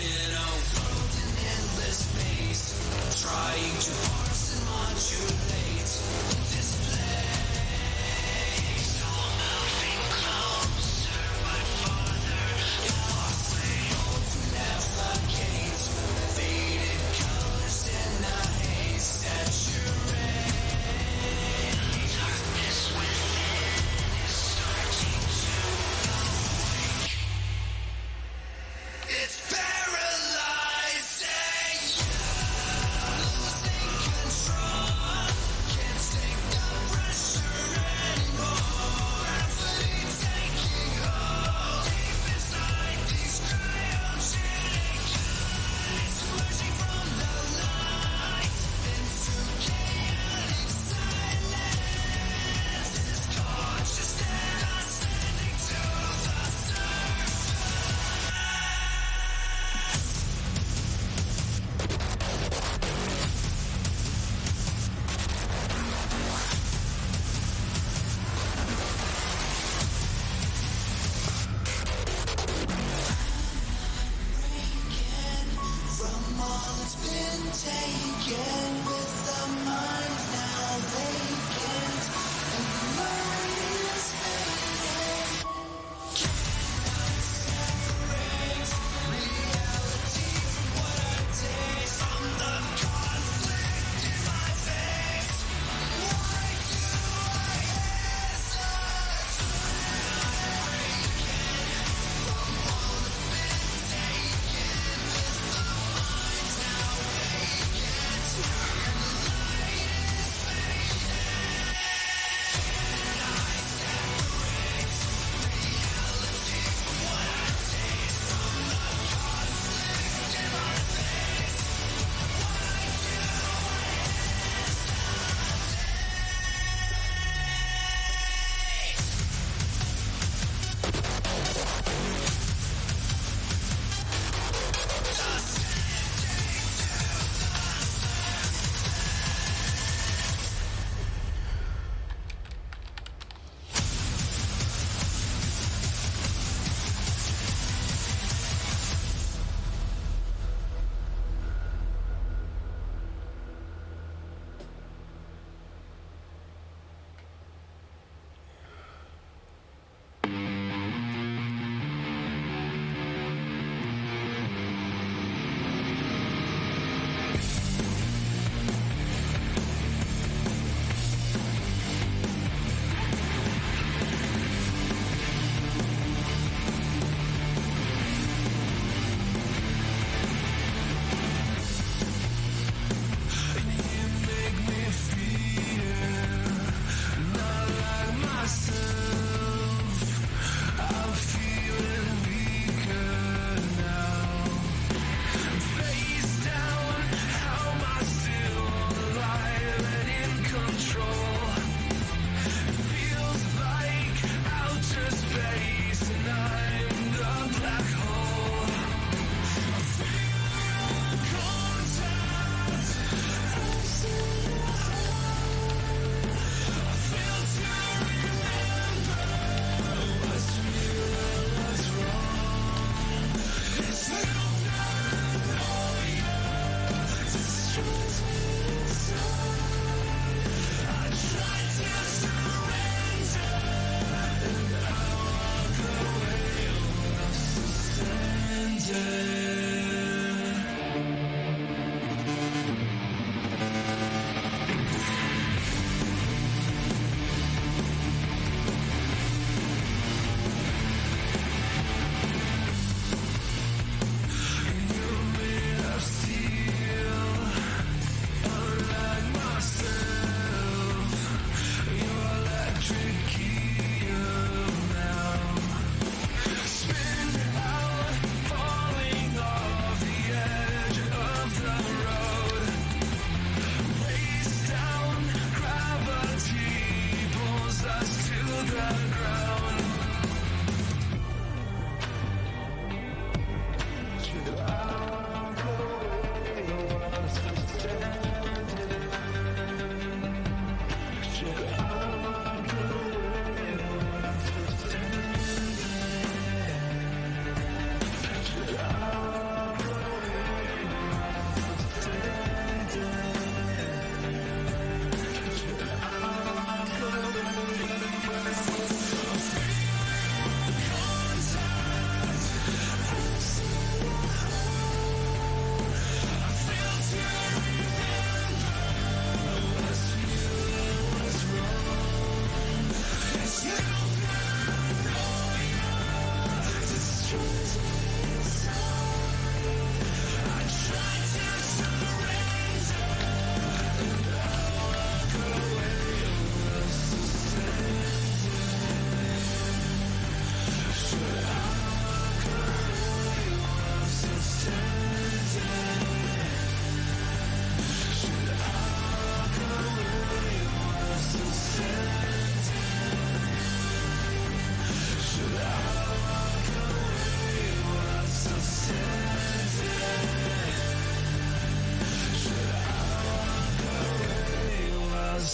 in a world in endless space, trying to parse and modulate display. So moving closer but farther, impossible to navigate. Faded colors in a haze, saturate. Darkness within is starting to awake. It's parallel.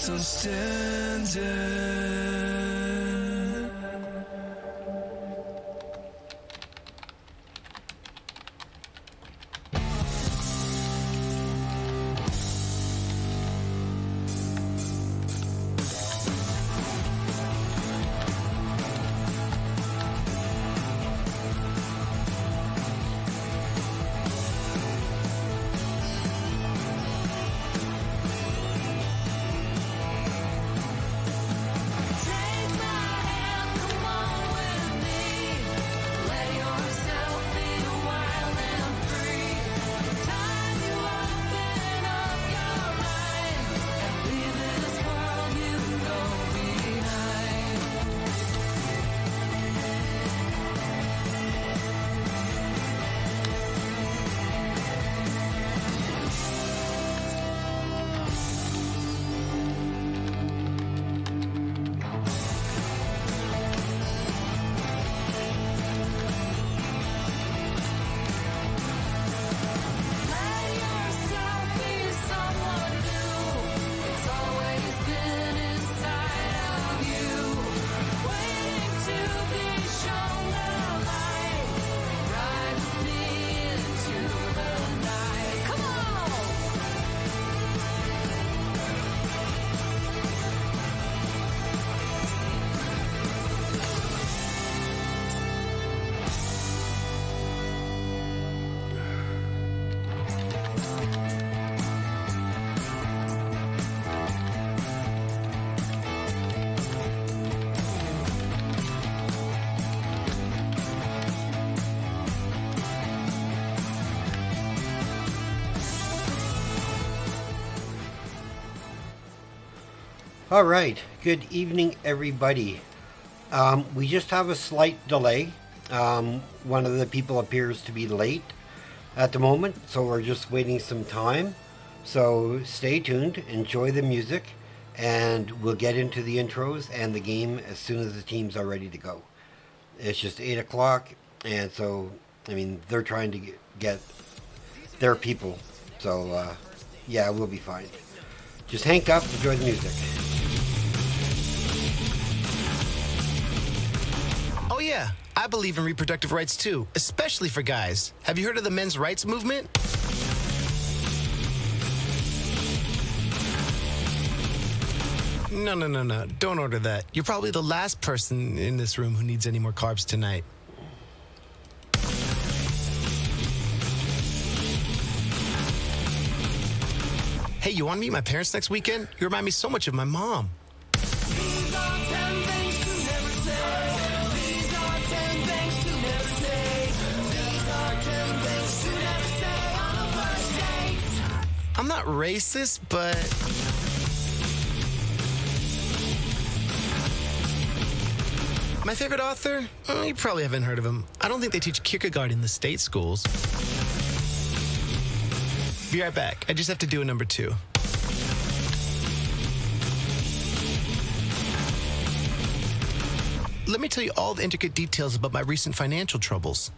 still standing. All right. Good evening, everybody. We just have a slight delay. One of the people appears to be late at the moment, so we're just waiting some time. So stay tuned, enjoy the music, and we'll get into the intros and the game as soon as the teams are ready to go. It's just 8 o'clock, and so, I mean, they're trying to get their people. So, yeah, we'll be fine. Just hang up, enjoy the music. Oh yeah, I believe in reproductive rights too, especially for guys. Have you heard of the men's rights movement? No. Don't order that. You're probably the last person in this room who needs any more carbs tonight. Hey, you want to meet my parents next weekend? You remind me so much of my mom. I'm not racist, but... My favorite author? You probably haven't heard of him. I don't think they teach Kierkegaard in the state schools. Be right back. I just have to do a number 2. Let me tell you all the intricate details about my recent financial troubles.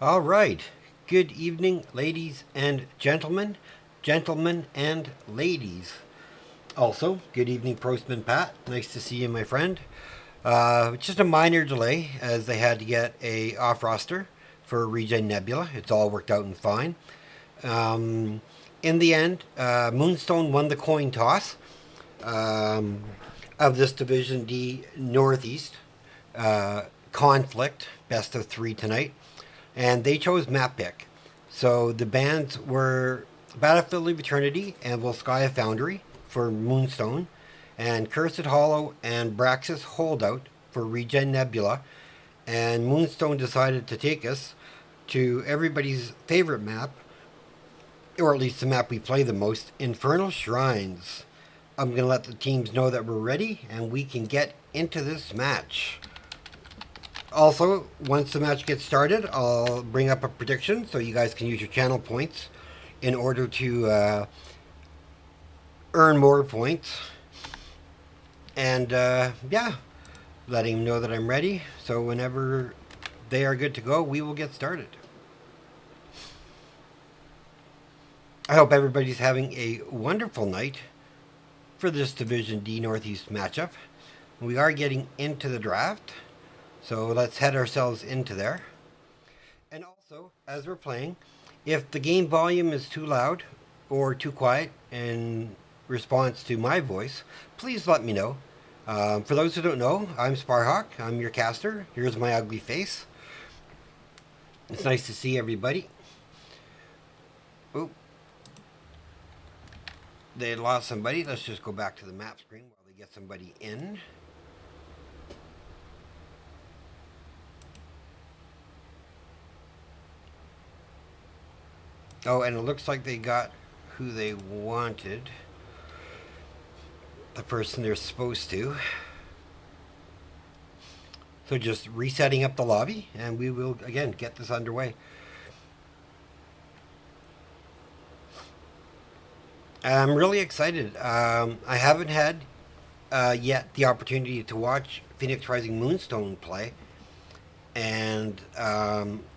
All right. Good evening, ladies and gentlemen. Gentlemen and ladies. Also, good evening, Prostman Pat. Nice to see you, my friend. Just a minor delay as they had to get a off roster for ReGen Nebula. It's all worked out and fine. In the end, Moonstone won the coin toss of this Division D Northeast conflict, best of 3 tonight. And they chose map pick. So the bands were Battlefield of Eternity and Volskaya Foundry for Moonstone, and Cursed Hollow and Braxis Holdout for ReGen Nebula, and Moonstone decided to take us to everybody's favorite map, or at least the map we play the most, Infernal Shrines. I'm going to let the teams know that we're ready and we can get into this match. Also, once the match gets started, I'll bring up a prediction so you guys can use your channel points in order to earn more points. And yeah, letting them know that I'm ready. So whenever they are good to go, we will get started. I hope everybody's having a wonderful night for this Division D Northeast matchup. We are getting into the draft, so let's head ourselves into there. And also, as we're playing, if the game volume is too loud or too quiet in response to my voice, please let me know. For those who don't know, I'm Sparhawk. I'm your caster. Here's my ugly face. It's nice to see everybody. Oop. They lost somebody. Let's just go back to the map screen while they get somebody in. Oh, and it looks like they got who they wanted. The person they're supposed to. So just resetting up the lobby, and we will, again, get this underway. I'm really excited. I haven't had yet the opportunity to watch Phoenix Rising Moonstone play, and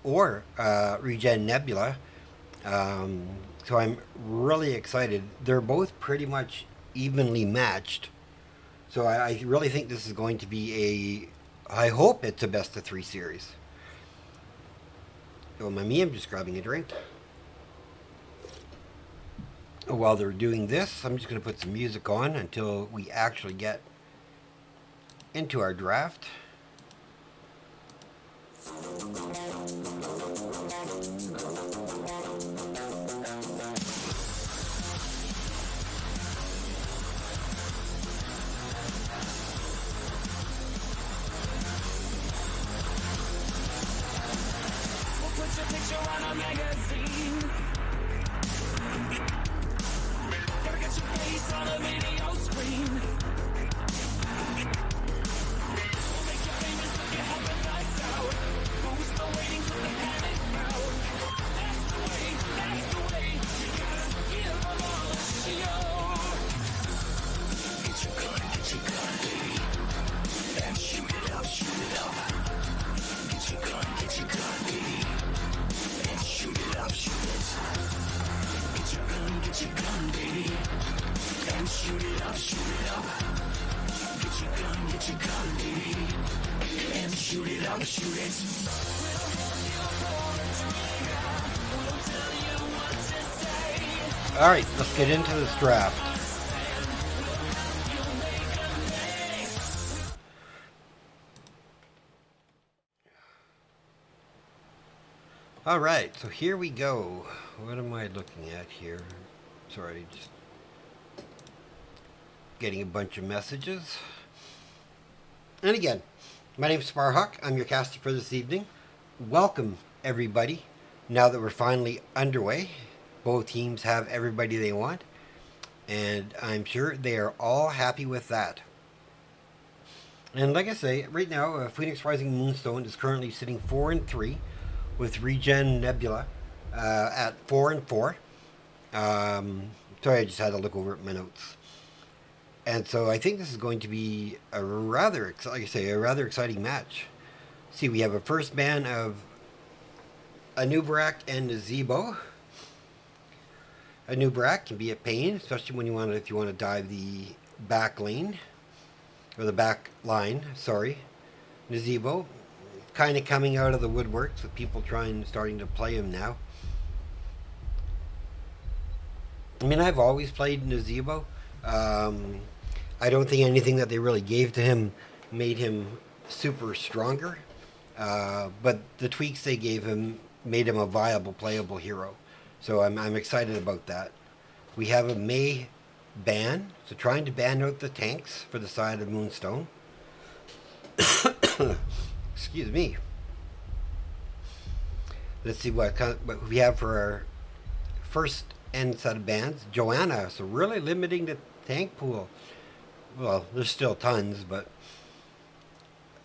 or ReGen Nebula. So I'm really excited. They're both pretty much evenly matched. So I really think this is going to be I hope it's a best of 3 series. Oh, me, I'm just grabbing a drink. While they're doing this, I'm just going to put some music on until we actually get into our draft. Alright, let's get into this draft. Alright, so here we go. What am I looking at here? Sorry, just getting a bunch of messages. And again, my name is Sparhawk. I'm your caster for this evening. Welcome, everybody. Now that we're finally underway, both teams have everybody they want, and I'm sure they are all happy with that. And like I say, right now, Phoenix Rising Moonstone is currently sitting 4-3, with ReGen Nebula at 4-4. Sorry, I just had to look over at my notes. And so I think this is going to be a rather exciting match. See, we have a first ban of Anubarak and Nazebo. Anubarak can be a pain, especially when if you want to dive the back lane, or the back line, sorry. Nazebo, kind of coming out of the woodworks with people starting to play him now. I mean, I've always played Nazebo. I don't think anything that they really gave to him made him super stronger. But the tweaks they gave him made him a viable, playable hero. So I'm excited about that. We have a May ban, so trying to ban out the tanks for the side of Moonstone. Excuse me. Let's see what we have for our first end set of bands. Joanna, so really limiting the tank pool. Well, there's still tons, but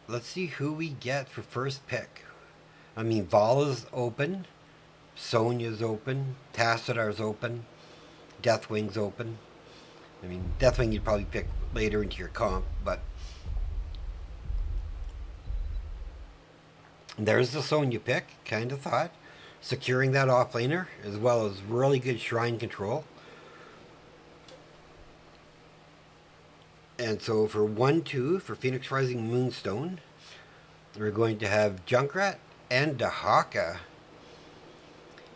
let's see who we get for first pick. I mean, Vala's open, Sonia's open, Tacitar's open, Deathwing's open. I mean, Deathwing you'd probably pick later into your comp, but there's the Sonia pick, kind of thought. Securing that offlaner, as well as really good shrine control. And so for 1-2, for Phoenix Rising Moonstone, we're going to have Junkrat and Dahaka.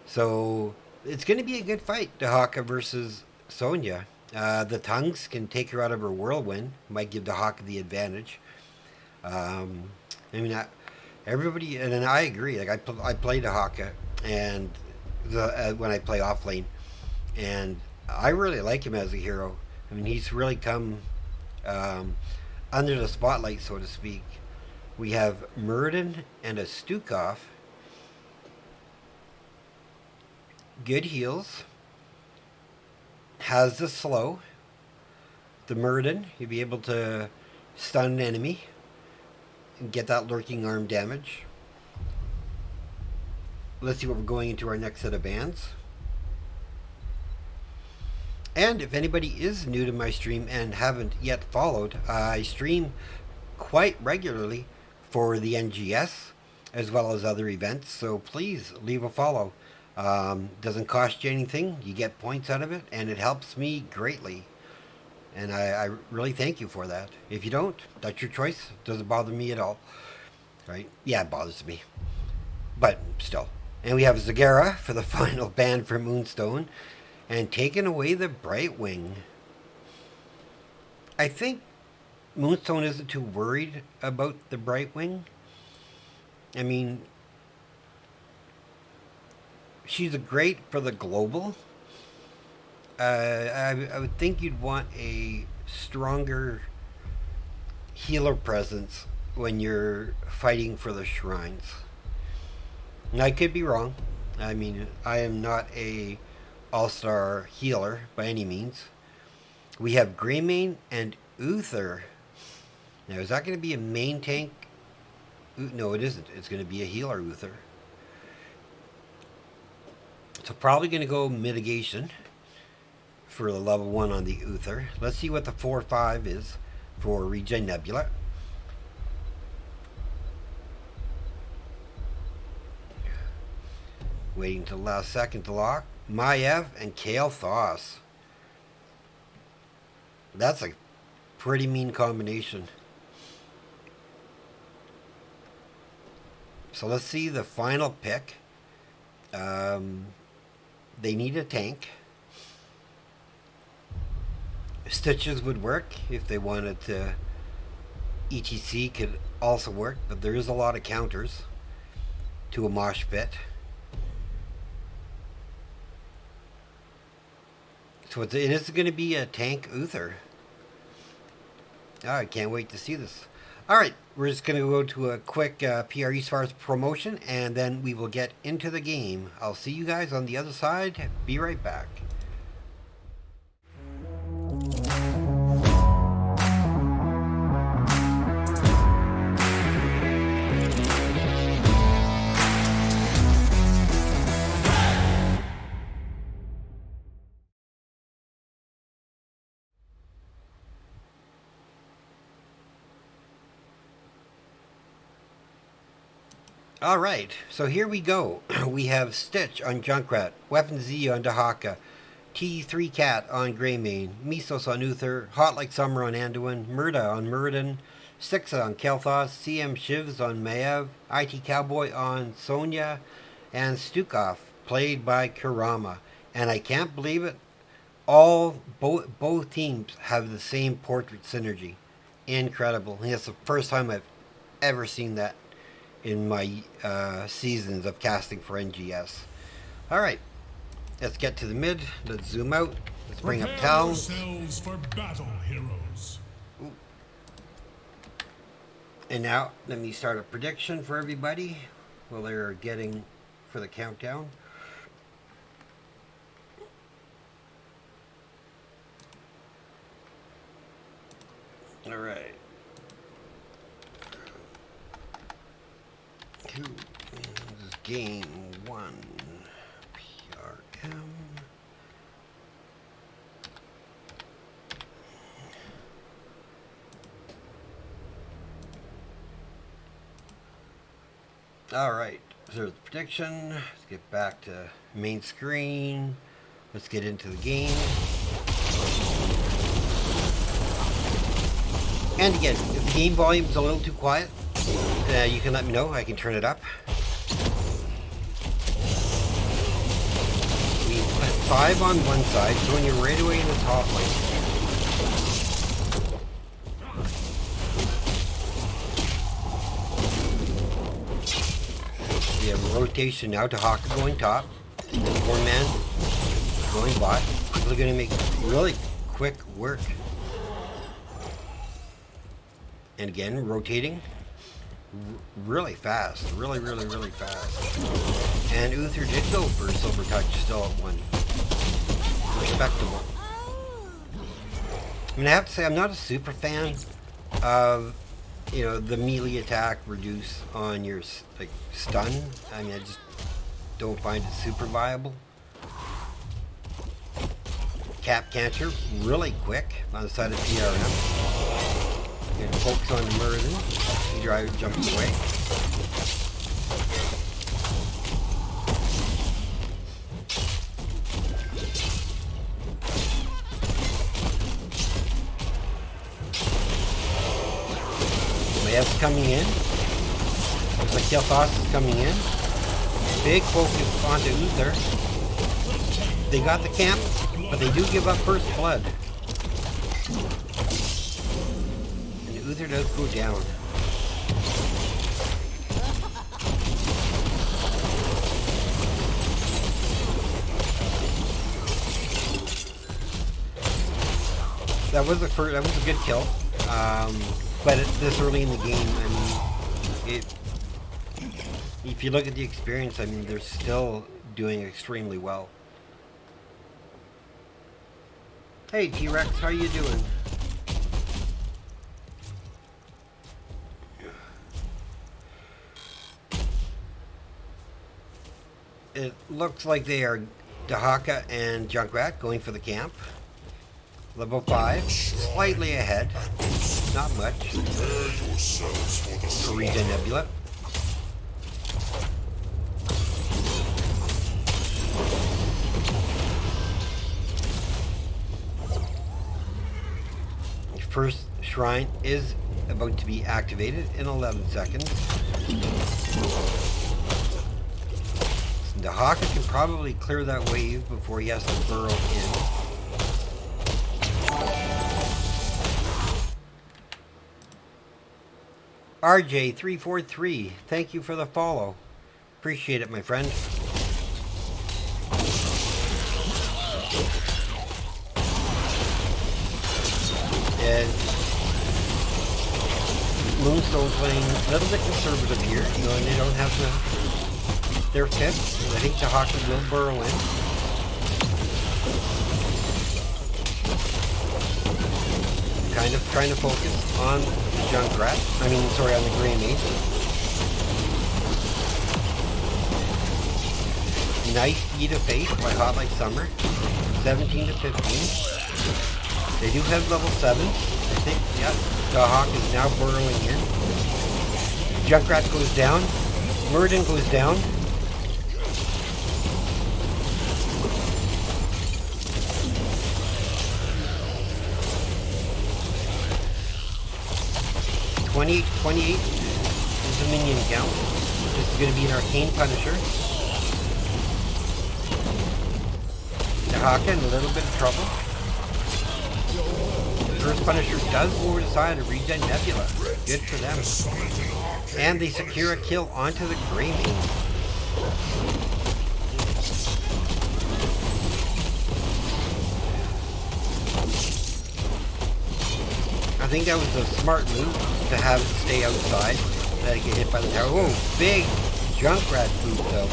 So it's going to be a good fight, Dahaka versus Sonia. The tongues can take her out of her whirlwind. Might give Dahaka the advantage. I mean, everybody, and I agree. Like I play Dahaka, and when I play offlane, and I really like him as a hero. I mean, he's really come under the spotlight, so to speak. We have Murden and a Stukov. Good heals. Has the slow. The Murden, you'll be able to stun an enemy and get that lurking arm damage. Let's see what we're going into our next set of bands. And if anybody is new to my stream and haven't yet followed, I stream quite regularly for the NGS as well as other events, so please leave a follow. Doesn't cost you anything, you get points out of it, and it helps me greatly. And I really thank you for that. If you don't, that's your choice. Doesn't bother me at all. Right? Yeah, it bothers me. But still. And we have Zagara for the final band for Moonstone. And taking away the Brightwing. I think Moonstone isn't too worried about the Brightwing. I mean, she's great for the global. I would think you'd want a stronger healer presence when you're fighting for the shrines. And I could be wrong. I mean, I am not a all-star healer by any means. We have Greymane and Uther. Now, is that going to be a main tank? No, it isn't. It's going to be a healer Uther. So probably going to go mitigation for the level 1 on the Uther. Let's see what the 4-5 is for ReGen Nebula. Waiting till the last second to lock. Maiev and Kale Thoss. That's a pretty mean combination. So let's see the final pick. They need a tank. Stitches would work if they wanted to. ETC could also work, but there is a lot of counters to a mosh pit. So it is going to be a tank Uther. Oh, I can't wait to see this. Alright, we're just going to go to a quick PR Eastfars promotion, and then we will get into the game. I'll see you guys on the other side. Be right back. Alright, so here we go. We have Stitch on Junkrat, Weapon Z on Dahaka, T3 Cat on Greymane, Mesos on Uther, Hot Like Summer on Anduin, Murda on Murden, Sixa on Kel'Thas, CM Shivs on Maiev, IT Cowboy on Sonia, and Stukov, played by Kurama. And I can't believe it, both teams have the same portrait synergy. Incredible. And it's the first time I've ever seen that in my seasons of casting for NGS. Alright, let's get to the mid. Let's zoom out. Let's bring up Tal. For battle, heroes. And now let me start a prediction for everybody while they're getting for the countdown. All right. This is game 1. PRM. All right, so there's the prediction. Let's get back to main screen. Let's get into the game. And again, if the game volume is a little too quiet, you can let me know. I can turn it up. We put 5 on one side, showing you right away in the top lane. We have rotation now to Hawk going top, 4-man going bot. People are going to make really quick work. And again, rotating really fast, really fast. And Uther did go for Silver Touch still at 1. Respectable. I mean, I have to say, I'm not a super fan of, you know, the melee attack reduce on your like stun. I mean, I just don't find it super viable. Cap Cancer, really quick on the side of PRM. And focus on the Merlin. He driver jumps away. Mayev's coming in. Looks like Kel'Thas is coming in. Big focus onto Uther. They got the camp, but they do give up first blood. And Uther does go down. That was a good kill. But this early in the game, I mean, if you look at the experience, I mean, they're still doing extremely well. Hey, T-Rex, how you doing? It looks like they are Dahaka and Junkrat going for the camp. Level 5, slightly ahead. Not much. For ReGen Nebula. First shrine is about to be activated in 11 seconds. The Hawker can probably clear that wave before he has to burrow in. RJ343, thank you for the follow. Appreciate it, my friend. And Moonstone playing a little bit conservative here, you know, and they don't have their tips. I think the Hawker will burrow in. Kind of trying to focus on the Junkrat. I mean, sorry, on the Grey Mage. Nice Eat of Fate by Hot Like Summer. 17 to 15. They do have level 7. I think, yep. The Hawk is now burrowing in. Junkrat goes down. Muradin goes down. $28 is the minion count. This is going to be an Arcane Punisher. The Hawk in a little bit of trouble. The first Punisher does go over the side of ReGen Nebula. Good for them. And they secure a kill onto the Grey Mage. I think that was a smart move to have it stay outside. Let it get hit by the tower. Whoa, big Junkrat boost though.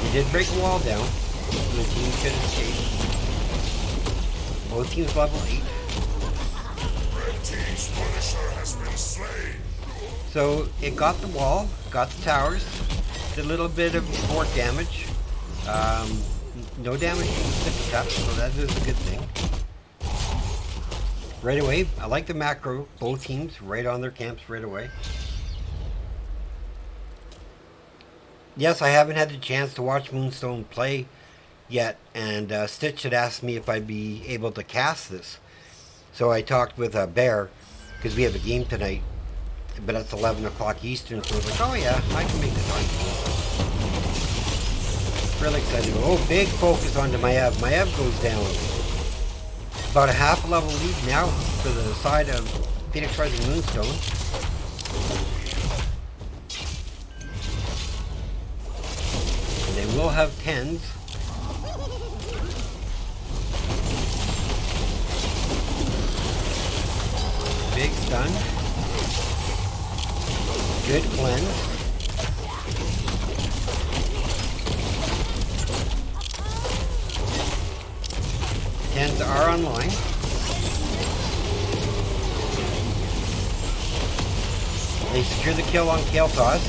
He did break a wall down. The team could escape. Both teams level 8. Red team's Punisher has been slain. So it got the wall, got the towers, did a little bit of fort damage. No damage to the sippy cup, so that is a good thing. Right away, I like the macro, both teams right on their camps right away. Yes, I haven't had the chance to watch Moonstone play yet, and Stitch had asked me if I'd be able to cast this. So I talked with Bear, because we have a game tonight, but it's 11 o'clock Eastern, so I was like, oh yeah, I can make the time. Really excited. Oh, big focus onto Maev. Maev goes down. About a half level lead now for the side of Phoenix Rising Moonstone. And they will have 10s. Big stun. Good cleanse. Tens are online. They secure the kill on Kael'thas.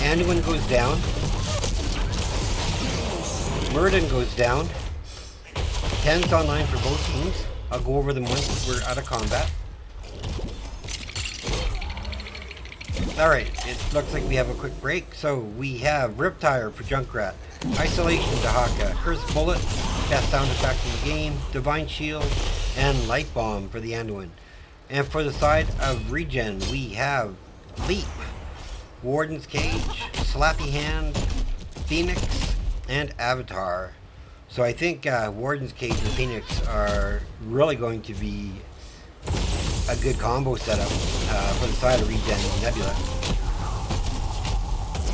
Anduin goes down. Murden goes down. Tens online for both teams. I'll go over them once we're out of combat. Alright, it looks like we have a quick break. So we have Riptire for Junkrat, Isolation to Haka, Curse Bullet, best sound effect in the game, Divine Shield, and Light Bomb for the Anduin. And for the side of ReGen, we have Leap, Warden's Cage, Slappy Hand, Phoenix, and Avatar. So I think Warden's Cage and Phoenix are really going to be a good combo setup for the side of ReGen and Nebula.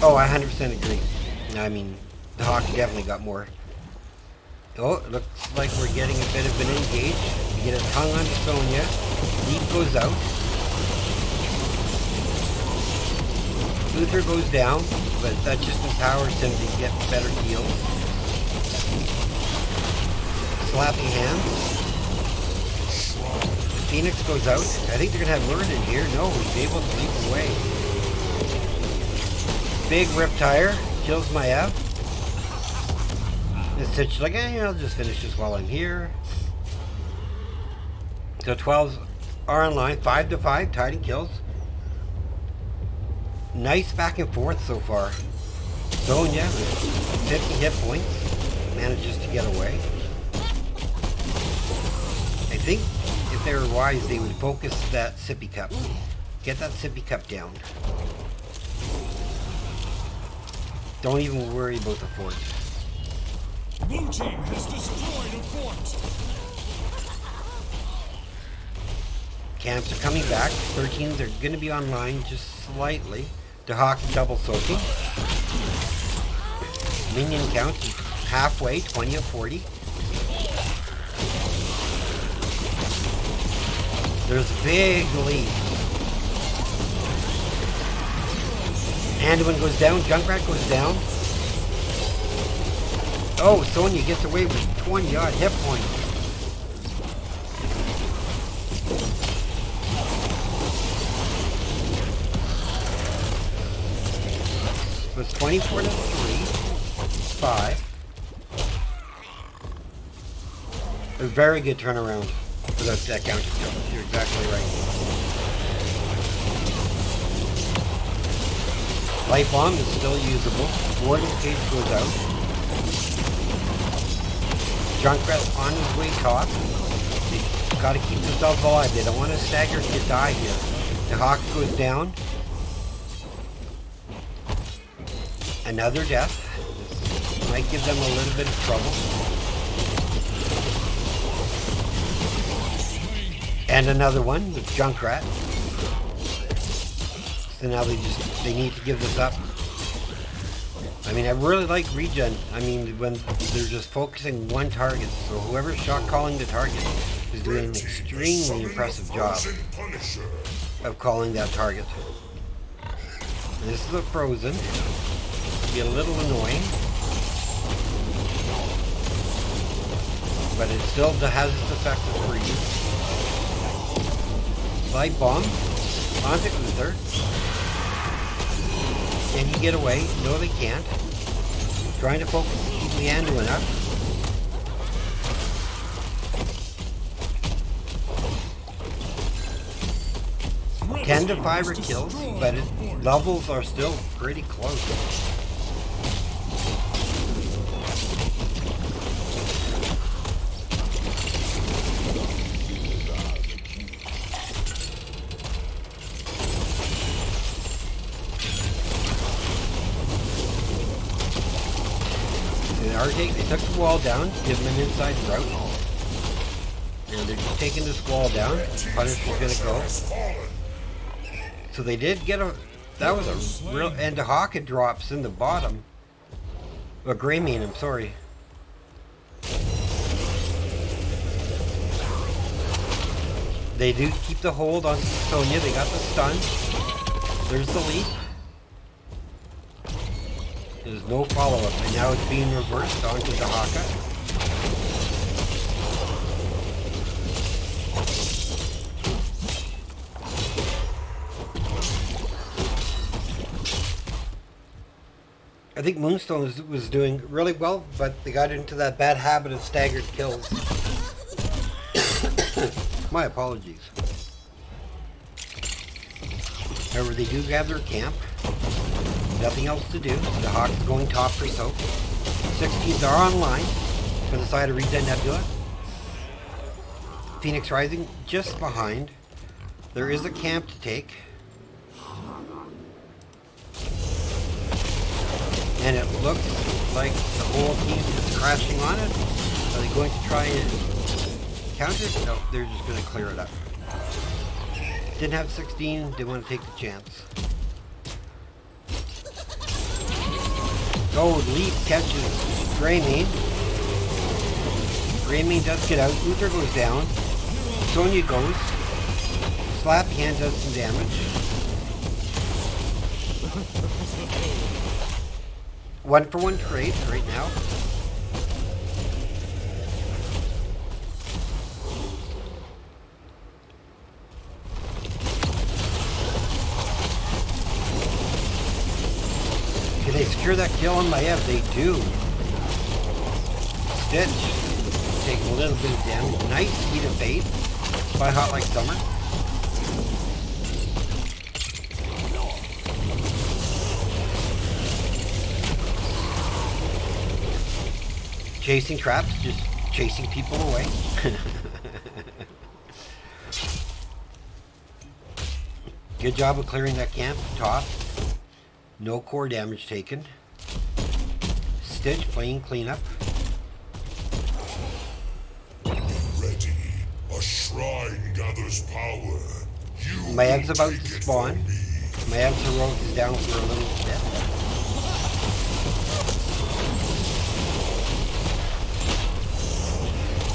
Oh, I 100% agree. I mean, the Hawk definitely got more. Oh, it looks like we're getting a bit of an engage. We get a tongue onto Sonya. Deep goes out. Luther goes down, but that just empowers him to get better heals. Slapping hands. Phoenix goes out. I think they're going to have Murden here. No, he's able to leap away. Big Riptire kills Maev. And Stitch like, I'll just finish this while I'm here. So 12s are online. 5-5, tied in kills. Nice back and forth so far. Sonya with 50 hit points manages to get away. I think if they were wise, they would focus that sippy cup. Get that sippy cup down. Don't even worry about the fort. Blue team has destroyed a fort. Camps are coming back. 13s are going to be online just slightly. The Hawk double soaking. Minion count is halfway, 20 of 40. There's a big lead. Anduin goes down, Junkrat goes down. Oh, Sonya gets away with 20 odd hit points. So it's 24 to 3, 5. A very good turnaround for that counter kill. You're exactly right. Light Bomb is still usable. Warden's Cage goes out. Junkrat's on his way top. They've got to keep themselves alive. They don't want to stagger to die here. The Hawk goes down. Another death. This might give them a little bit of trouble. And another one with Junkrat. So now they need to give this up. I mean, I really like ReGen. I mean, when they're just focusing one target. So whoever's shot calling the target is doing an extremely impressive job of calling that target. This is a frozen. Be a little annoying. But it still has its effect of freeze. Slide bomb. Onto Uther. Can he get away? No, they can't. Trying to focus keep Leandu enough. Ten to 5 are kills, but levels are still pretty close. They took the wall down, give them an inside route. And they're just taking this wall down. Punisher's gonna go. So they did get a... That was a real... And the Hawk drops in the bottom. Or Greymane, I'm sorry. They do keep the hold on Sonya. They got the stun. There's the leap. There's no follow-up, and now it's being reversed onto the Haka. I think Moonstone was doing really well, but they got into that bad habit of staggered kills. My apologies. However, they do have their camp. Nothing else to do. The Hawk is going top for soap. 16s are online for the side of ReGen Nebula. Phoenix Rising just behind. There is a camp to take. And it looks like the whole team is crashing on it. Are they going to try and counter it? No, they're just going to clear it up. Didn't have 16, didn't want to take the chance. Oh, Leap catches Greymane. Greymane does get out. Uther goes down. Sonya goes. Slappy Hand does some damage. 1-for-1 trade right now. Can they secure that kill on Maev? They do. Stitch taking a little bit of damage. Nice speed of bait by Hot Like Summer. Chasing traps, just chasing people away. Good job of clearing that camp top. No core damage taken. Stitch playing cleanup. Ready. A shrine gathers power. Maev's about to spawn. Maev's heroic is down for a little bit.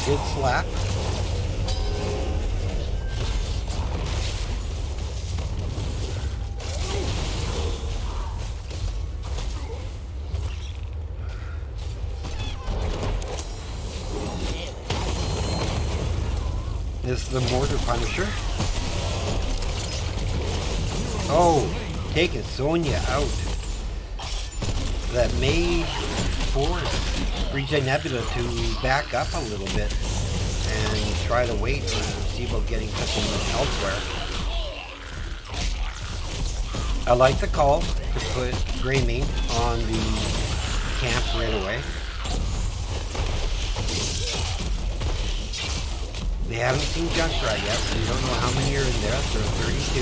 Good slap. This is the Mortar Punisher. Oh, taking Sonya out. That may force ReGen Nebula to back up a little bit and try to wait and see about getting something elsewhere. I like the call to put Greymane on the camp right away. They haven't seen Junkrat yet, so you don't know how many are in there. There are 32.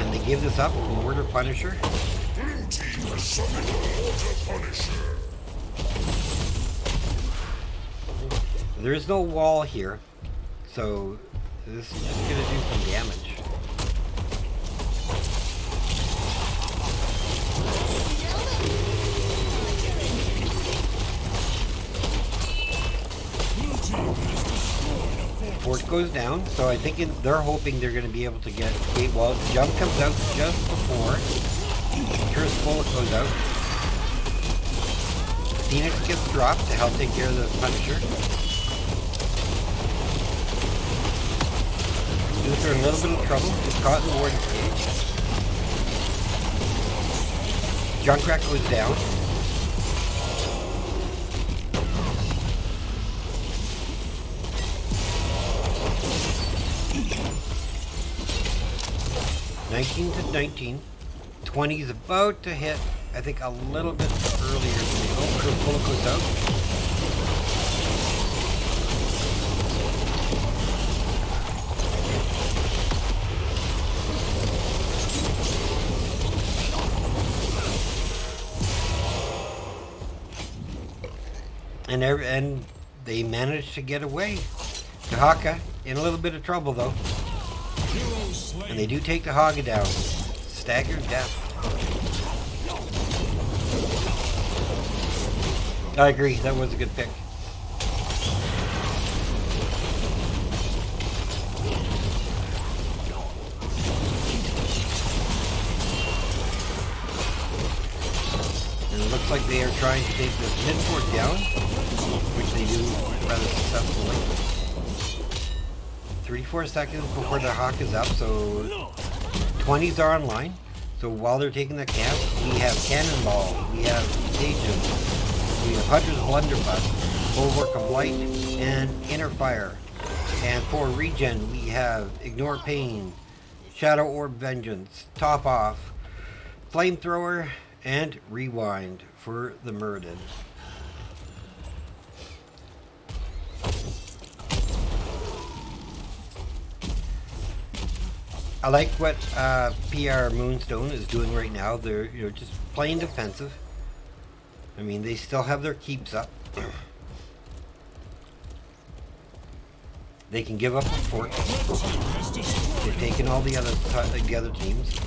And they give this up to Mortar Punisher. Blue team has summoned the Mortar Punisher. There is no wall here, so this is just going to do some damage. Fort goes down, so I think they're hoping they're going to be able to get gate wall. Jump comes out just before. Curse bullet goes out. Phoenix gets dropped to help take care of the Punisher. Dudes are in a little bit of trouble. He's caught in the Warden's cage. Junkrat goes down. (19 to 19). 20 is about to hit. I think a little bit earlier than they go. Curse bullet goes out. And they managed to get away. Kahaka in a little bit of trouble though. And they do take the Haga down. Staggered death. I agree, that was a good pick. And it looks like they are trying to take this mid-fort down, which they do rather successfully. 34 seconds before the Hawk is up, so 20s are online. So while they're taking the camp, we have Cannonball, we have Contagion, we have Hunter's Blunderbuss, Bulwark of Light, and Inner Fire. And for ReGen, we have Ignore Pain, Shadow Orb Vengeance, Top Off, Flamethrower, and Rewind for the Muradin. I like what PR Moonstone is doing right now. They're just playing defensive. I mean, they still have their keeps up. They can give up a fort. They've taken all the other teams,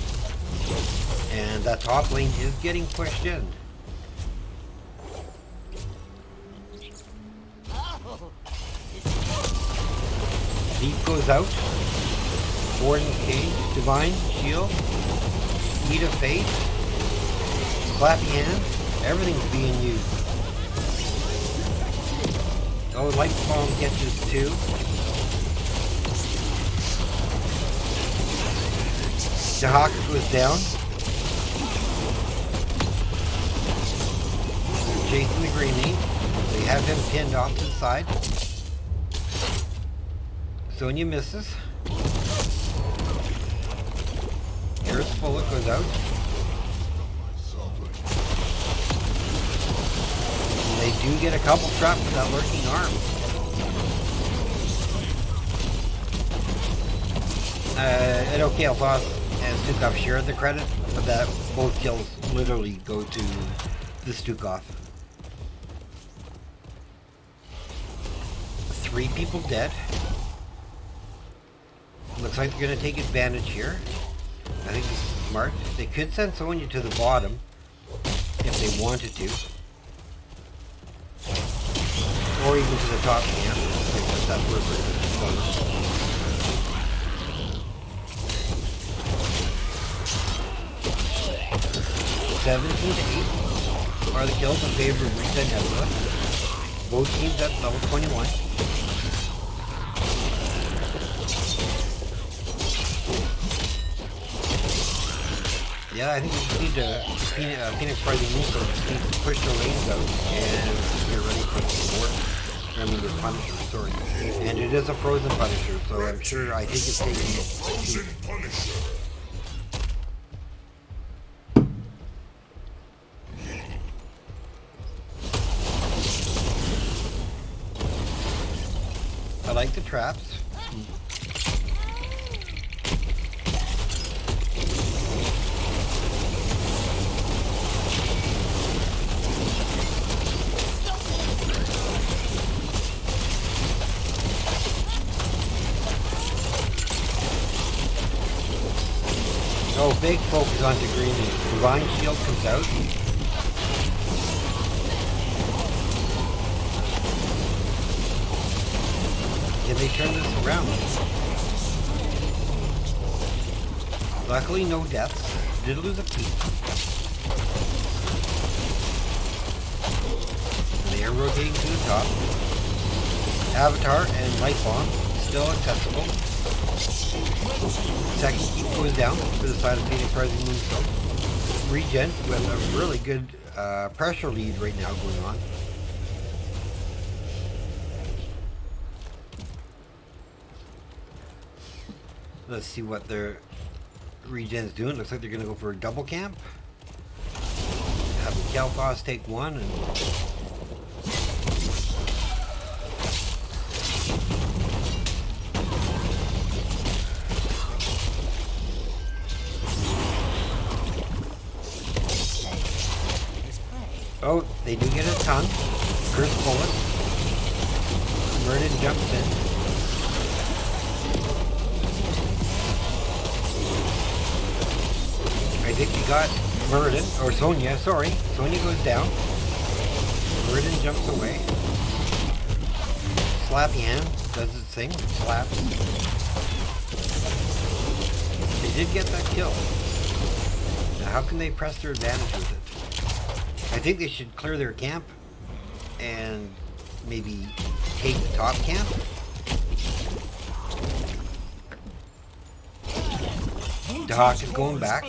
and that top lane is getting pushed in. Deep goes out. Warden's Cage, Divine, Shield, Eat of Fate, Clappy Hands, everything's being used. Oh, Light Bomb catches too. Jahaka goes down. They're chasing the grenade. They have him pinned off to the side. Sonya misses. Earth's bullet goes out. And they do get a couple trapped with that lurking arm. And okay, Alphonse and Stukov share the credit, but that both kills literally go to the Stukov. 3 people dead. Looks like they're going to take advantage here. I think this is smart. They could send Sonya to the bottom if they wanted to. Or even to the top camp. If that's where we're going. 17 to 8 are the kills in favor of ReGen Nebula. Both teams at level 21. Yeah, I think we just need to Phoenix by the Moonstone just need to push the lanes out and get ready for the fort. I mean, the Punisher, sorry. And it is a frozen Punisher, so I'm sure, I think it's taking Frozen Punisher. I like the traps. Oh, big focus on the green. Divine Shield comes out. Can they turn this around? Luckily, no deaths. Did lose a piece. They are rotating to the top. Avatar and Light Bomb still accessible. Second keep goes down to the side of Phoenix Rising Moonstone. ReGen with a really good pressure lead right now going on. Let's see what their ReGen's doing. Looks like they're going to go for a double camp. Have the Kalthos take one and oh, they do get a ton. First bullet. Merton jumps in. I think he got Merton, or Sonya, sorry. Sonya goes down. Merton jumps away. Slappy hand does its thing, slaps. They did get that kill. Now how can they press their advantage with it? I think they should clear their camp and maybe take the top camp. Dahak is going back.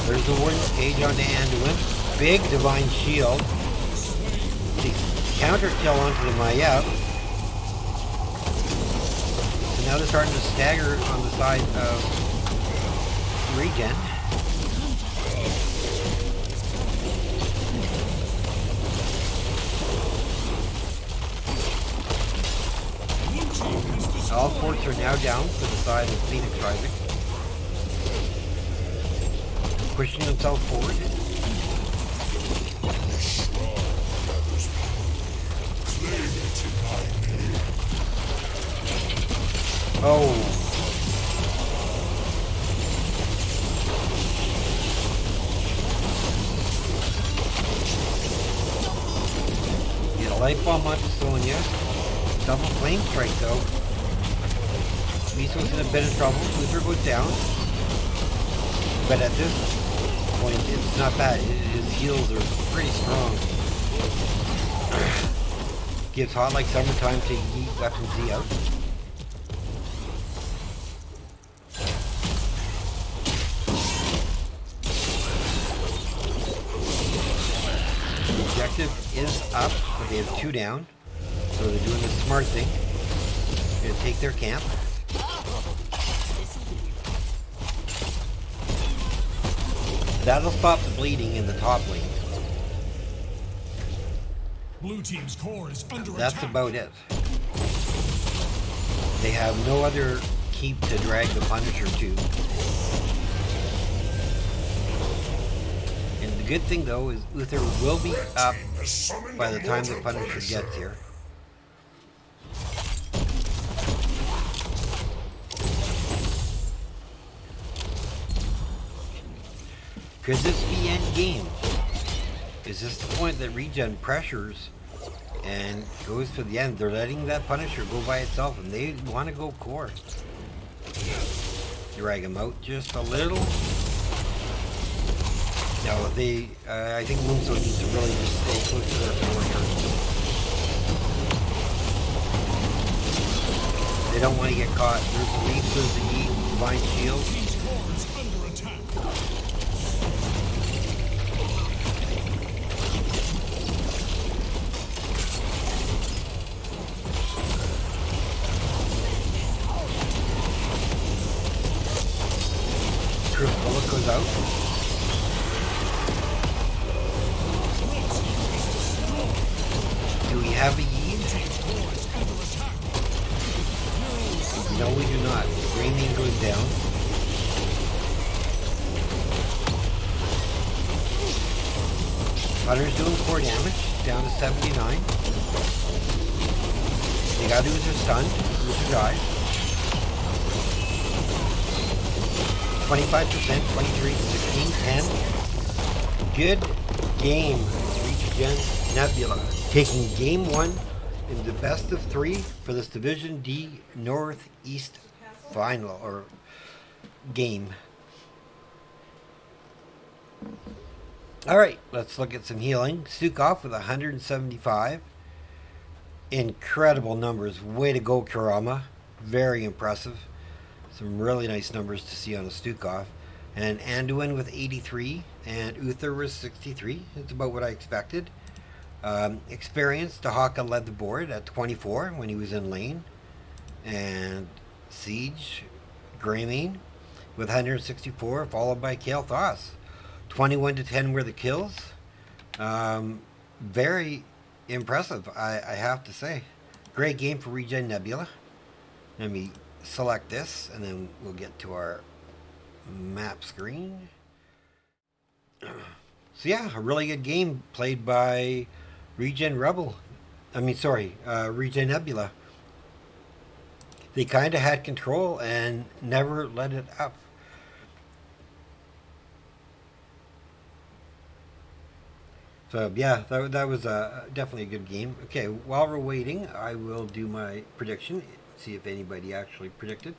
There's the Warden's Cage onto Anduin. Big Divine Shield. The counter kill onto the Maiev. So now they're starting to stagger on the side of ReGen. All forts are now down to the side of Phoenix Rising. Pushing themselves forward. Oh. Get a light bomb onto Sonya. Double flame strike though. Miso's in a bit of trouble. Luther goes down. But at this point, it's not bad. His heals are pretty strong. Gives Hot Like Summertime to yeet Weapon Z out. The objective is up, but they have 2 down. So they're doing the smart thing. They're gonna take their camp. That'll stop the bleeding in the top lane. Blue team's core is under That's attack. about it. They have no other keep to drag the Punisher to. And the good thing though is Uther will be up by the time the Punisher gets here. Could this be end game? Is this the point that ReGen pressures and goes to the end? They're letting that Punisher go by itself and they want to go core. Drag him out just a little. No, they, I think Moonstone needs to really just stay close to their warrior. They don't want to get caught. There's the lead, there's the E, Divine Shield. Bullet goes out. Do we have a Yeet? No, we do not. Green Mean goes down. dealing core damage, down to 79. The others are stunned, Uther dies. 25%, 23, 16, 10. Good game, ReGen Nebula. Taking game 1 in the best of 3 for this Division D Northeast final, or game. Alright, let's look at some healing. Stukov with 175. Incredible numbers. Way to go, Kurama. Very impressive. Some really nice numbers to see on a Stukov. And Anduin with 83. And Uther was 63. It's about what I expected. Experience, Dahaka led the board at 24 when he was in lane. And Siege, Greymane with 164, followed by Kale Thos. 21 to 10 were the kills. Very impressive, I have to say. Great game for ReGen Nebula. Let me select this, and then we'll get to our map screen. So yeah, a really good game played by ReGen ReGen Nebula. They kind of had control and never let it up. So yeah, that was definitely a good game. Okay, while we're waiting, I will do my prediction. See if anybody actually predicted.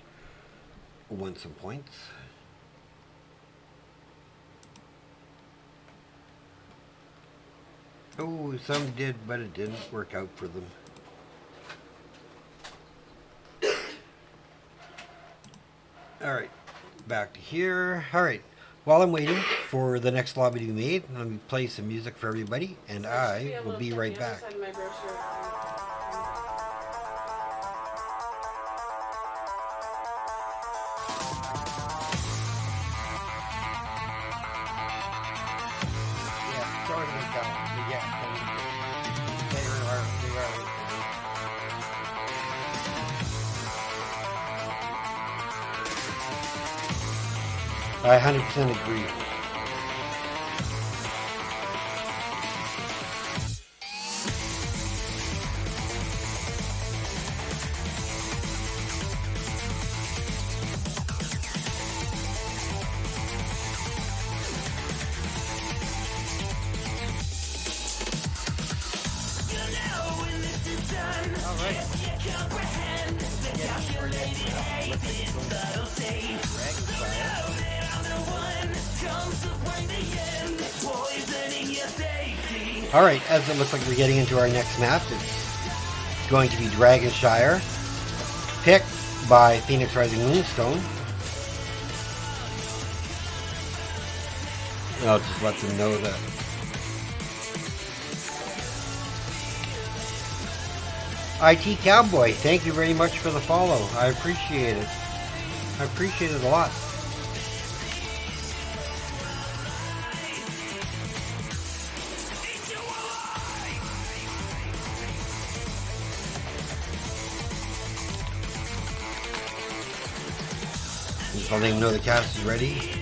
Won some points. Oh, some did, but it didn't work out for them. Alright, back to here. Alright, while I'm waiting for the next lobby to be made, let me play some music for everybody, and I will be right back. Yeah, sorry about that. Yeah, they were I 100% agree. Alright, as it looks like we're getting into our next map, it's going to be Dragonshire, picked by Phoenix Rising Moonstone. I'll just let them know that. IT Cowboy, thank you very much for the follow. I appreciate it. I appreciate it a lot. Just letting them know the cast is ready.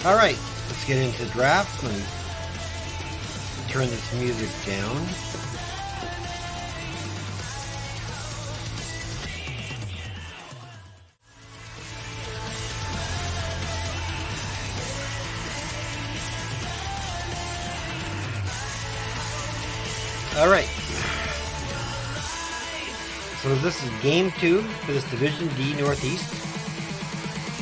Alright, let's get into the draft. Let me turn this music down. Alright. So this is game 2 for this Division D Northeast.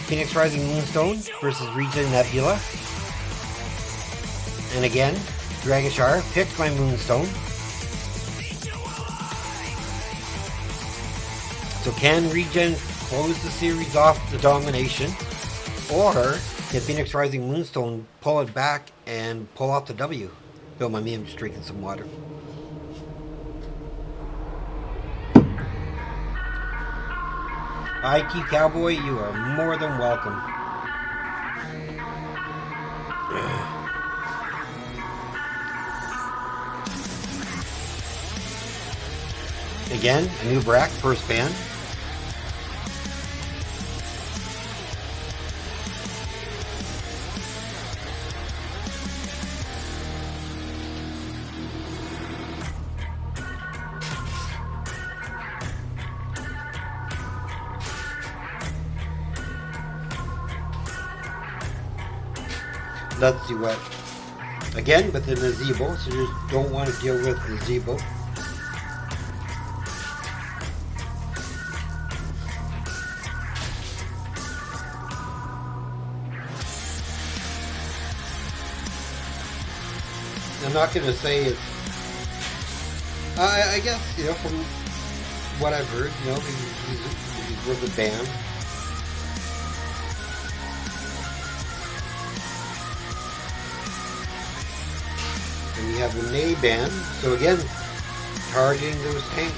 Phoenix Rising Moonstone versus ReGen Nebula. And again, Dragon Shire picked my Moonstone. So can ReGen close the series off the domination? Or can Phoenix Rising Moonstone pull it back and pull off the W? Don't mind me, I'm just drinking some water. IQ Cowboy, you are more than welcome. Again, a new Brack, first ban. Let's see what. Again, with the Nazebo, so you just don't want to deal with Nazebo. I'm not going to say it's. I guess, you know, from what I've heard, you know, he's worth a ban. And we have the Nay ban, so again, targeting those tanks.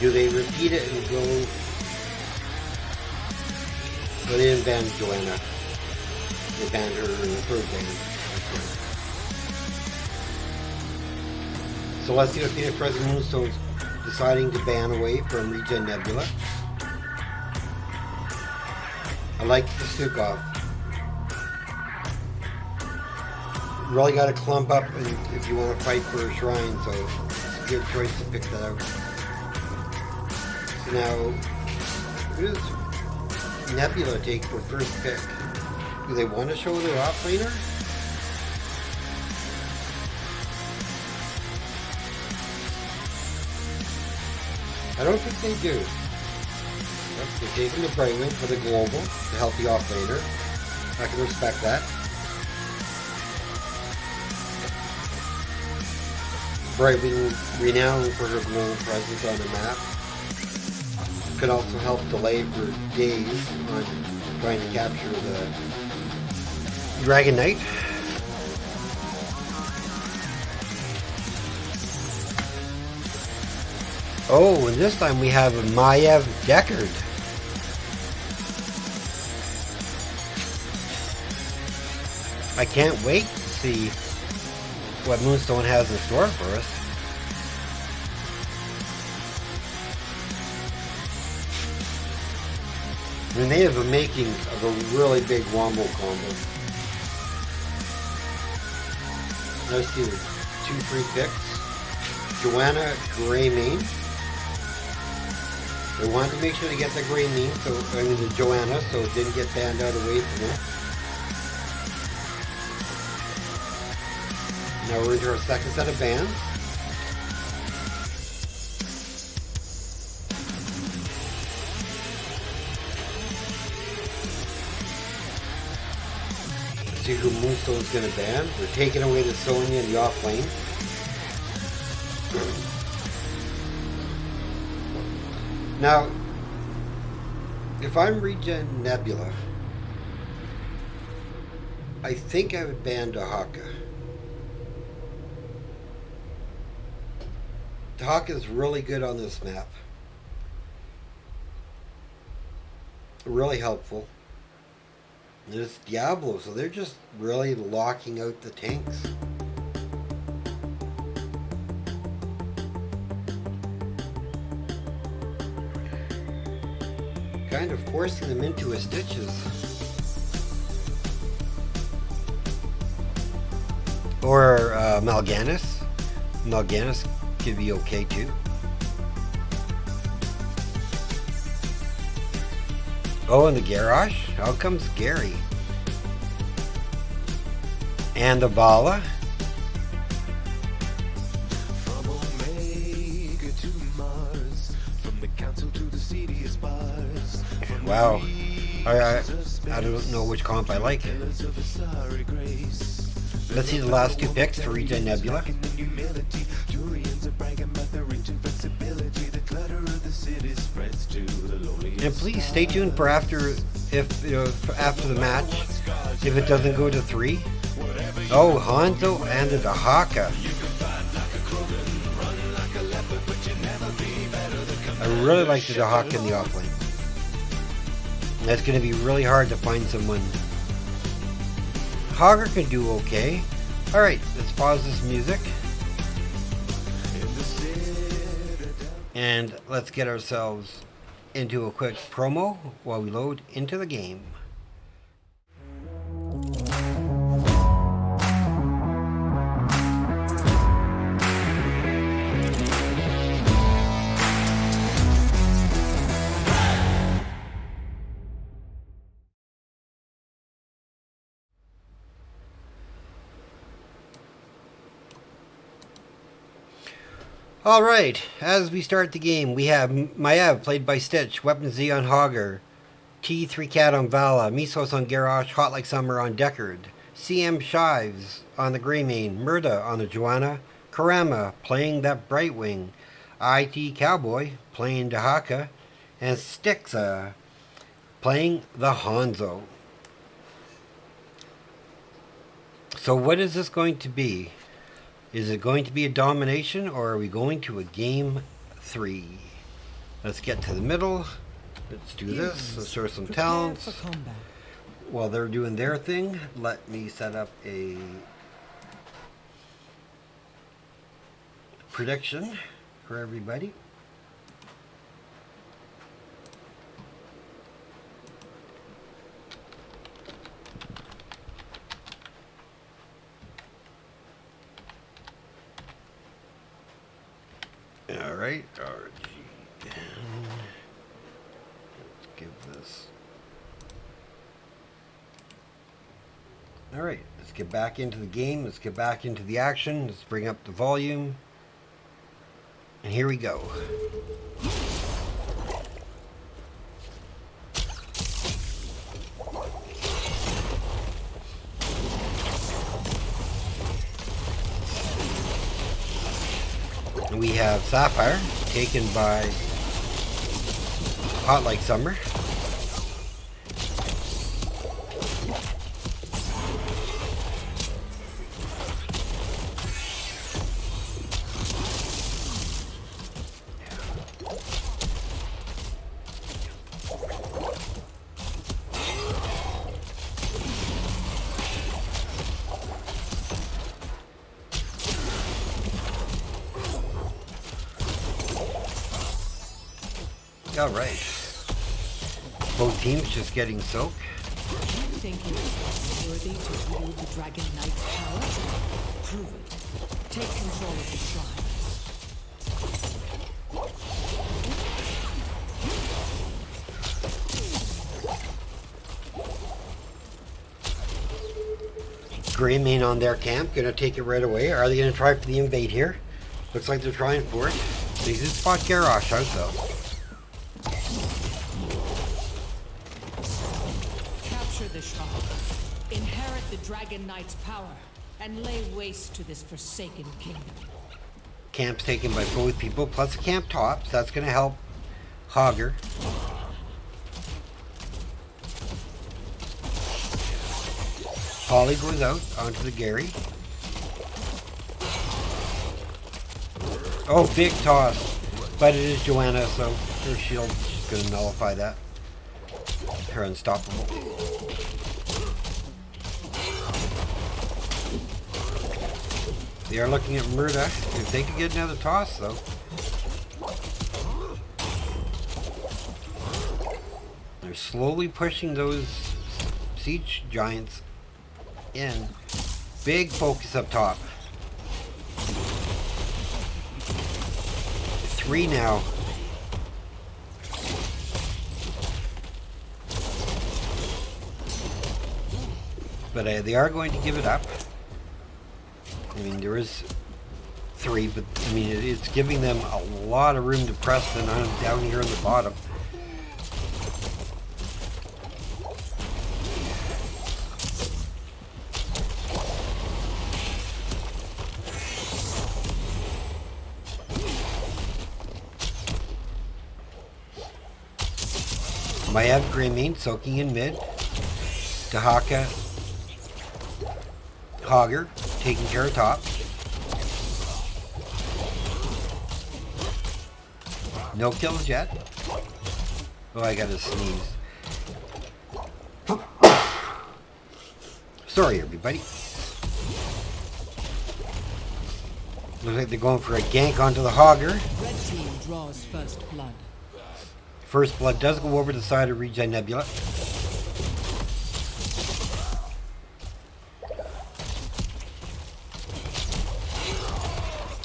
Do they repeat it and go? But they didn't ban Joanna. They banned her in the third ban. So let's see what Phoenix Rising Moonstone's deciding to ban away from ReGen Nebula. I like the Stukov. Really got to clump up and if you want to fight for a shrine, so it's a good choice to pick that out. So now, who does Nebula take for first pick? Do they want to show their offlaner? I don't think they do. Yep, they're taking the Brightwing for the global to help the offlaner. I can respect that. Brightwing renowned for her global presence on the map. Could also help delay for days on trying to capture the Dragon Knight. Oh, and this time we have a Maiev Deckard. I can't wait to see what Moonstone has in store for us. I mean, they have a making of a really big wombo combo. Let's see, 2 free picks. Joanna Greymane. They wanted to make sure to get the Greymane, so I mean the Joanna, so it didn't get banned out away from her. Now we're into our second set of bans. Let's see who Moonstone's going to ban. We're taking away the Sonya in the off lane. Now, if I'm ReGen Nebula, I think I would ban Dahaka. Dahaka is really good on this map. Really helpful. There's Diablo, so they're just really locking out the tanks. Kind of forcing them into his stitches. Or Mal'Ganis. Mal'Ganis could be okay too. Oh, and the Garrosh? How comes Gary? And the Bala? From Omega to Mars, from the council to the seediest bars. Wow. I don't know which comp I like. Let's see the last two picks for ReGen Nebula. And please stay tuned for after after the match if it doesn't go to 3. Oh, Hanzo and the Dahaka. I really like the Dahaka in the offlane. That's going to be really hard to find someone. Hogger can do okay. Alright, let's pause this music. And let's get ourselves into a quick promo while we load into the game. Alright, as we start the game, we have Maiev, played by Stitch, Weapon Z on Hogger, T3 Cat on Vala, Misos on Garrosh, Hot Like Summer on Deckard, CM Shives on the Greymane, Murda on the Joanna, Karama playing that Brightwing, IT Cowboy playing Dahaka, and Stixa playing the Hanzo. So what is this going to be? Is it going to be a domination, or are we going to a game 3? Let's get to the middle. Let's do this. Let's show some talents. While they're doing their thing, let me set up a prediction for everybody. Alright, ReGen. Let's give this. Alright, let's get back into the game. Let's get back into the action. Let's bring up the volume. And here we go. We have Sapphire, taken by Hot Like Summer. Alright. Both teams just getting soaked. You think you're worthy to wield the Dragon Knight's power? Prove it. Take control of the shrine. Greymane on their camp, gonna take it right away. Are they gonna try for the invade here? Looks like they're trying for it. They did spot Garrosh out though. The shrine. Inherit the Dragon Knight's power and lay waste to this forsaken kingdom. Camp's taken by both people, plus the camp tops. That's going to help Hogger. Holly goes out onto the Gary. Oh, big toss. But it is Joanna, so her shield's just going to nullify that. Her unstoppable. They are looking at Murda. If they could get another toss, though. They're slowly pushing those siege giants in. Big focus up top. 3 now. But they are going to give it up. I mean, there is 3, but I mean, it's giving them a lot of room to press than down here on the bottom. Maiev Greymane soaking in mid. Dahaka Hogger taking care of top. No kills yet. Oh, I gotta sneeze. Sorry, everybody. Looks like they're going for a gank onto the Hogger. Red team draws first blood. First blood does go over to the side of ReGen Nebula.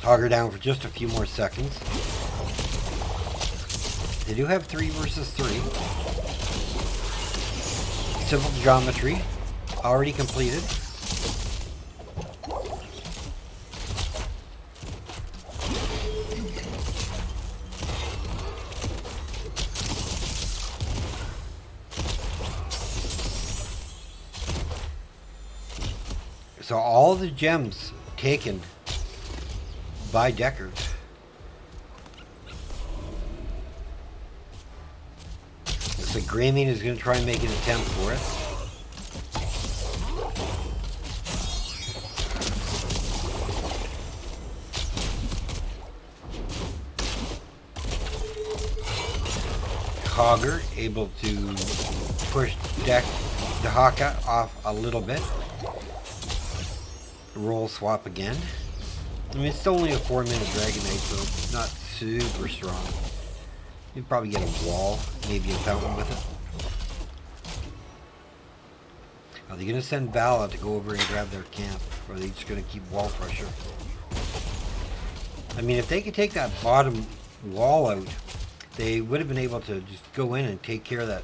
Hogger down for just a few more seconds. They do have 3 versus 3. Simple geometry already completed. So all the gems taken by Deckard. Looks like Greymane is going to try and make an attempt for it. Hogger able to push Dahaka off a little bit. Roll swap again. I mean, it's still only a 4-minute Dragon Knight, so it's not super strong. You'd probably get a wall, maybe a fountain with it. Are they going to send Vala to go over and grab their camp? Or are they just going to keep wall pressure? I mean, if they could take that bottom wall out, they would have been able to just go in and take care of that.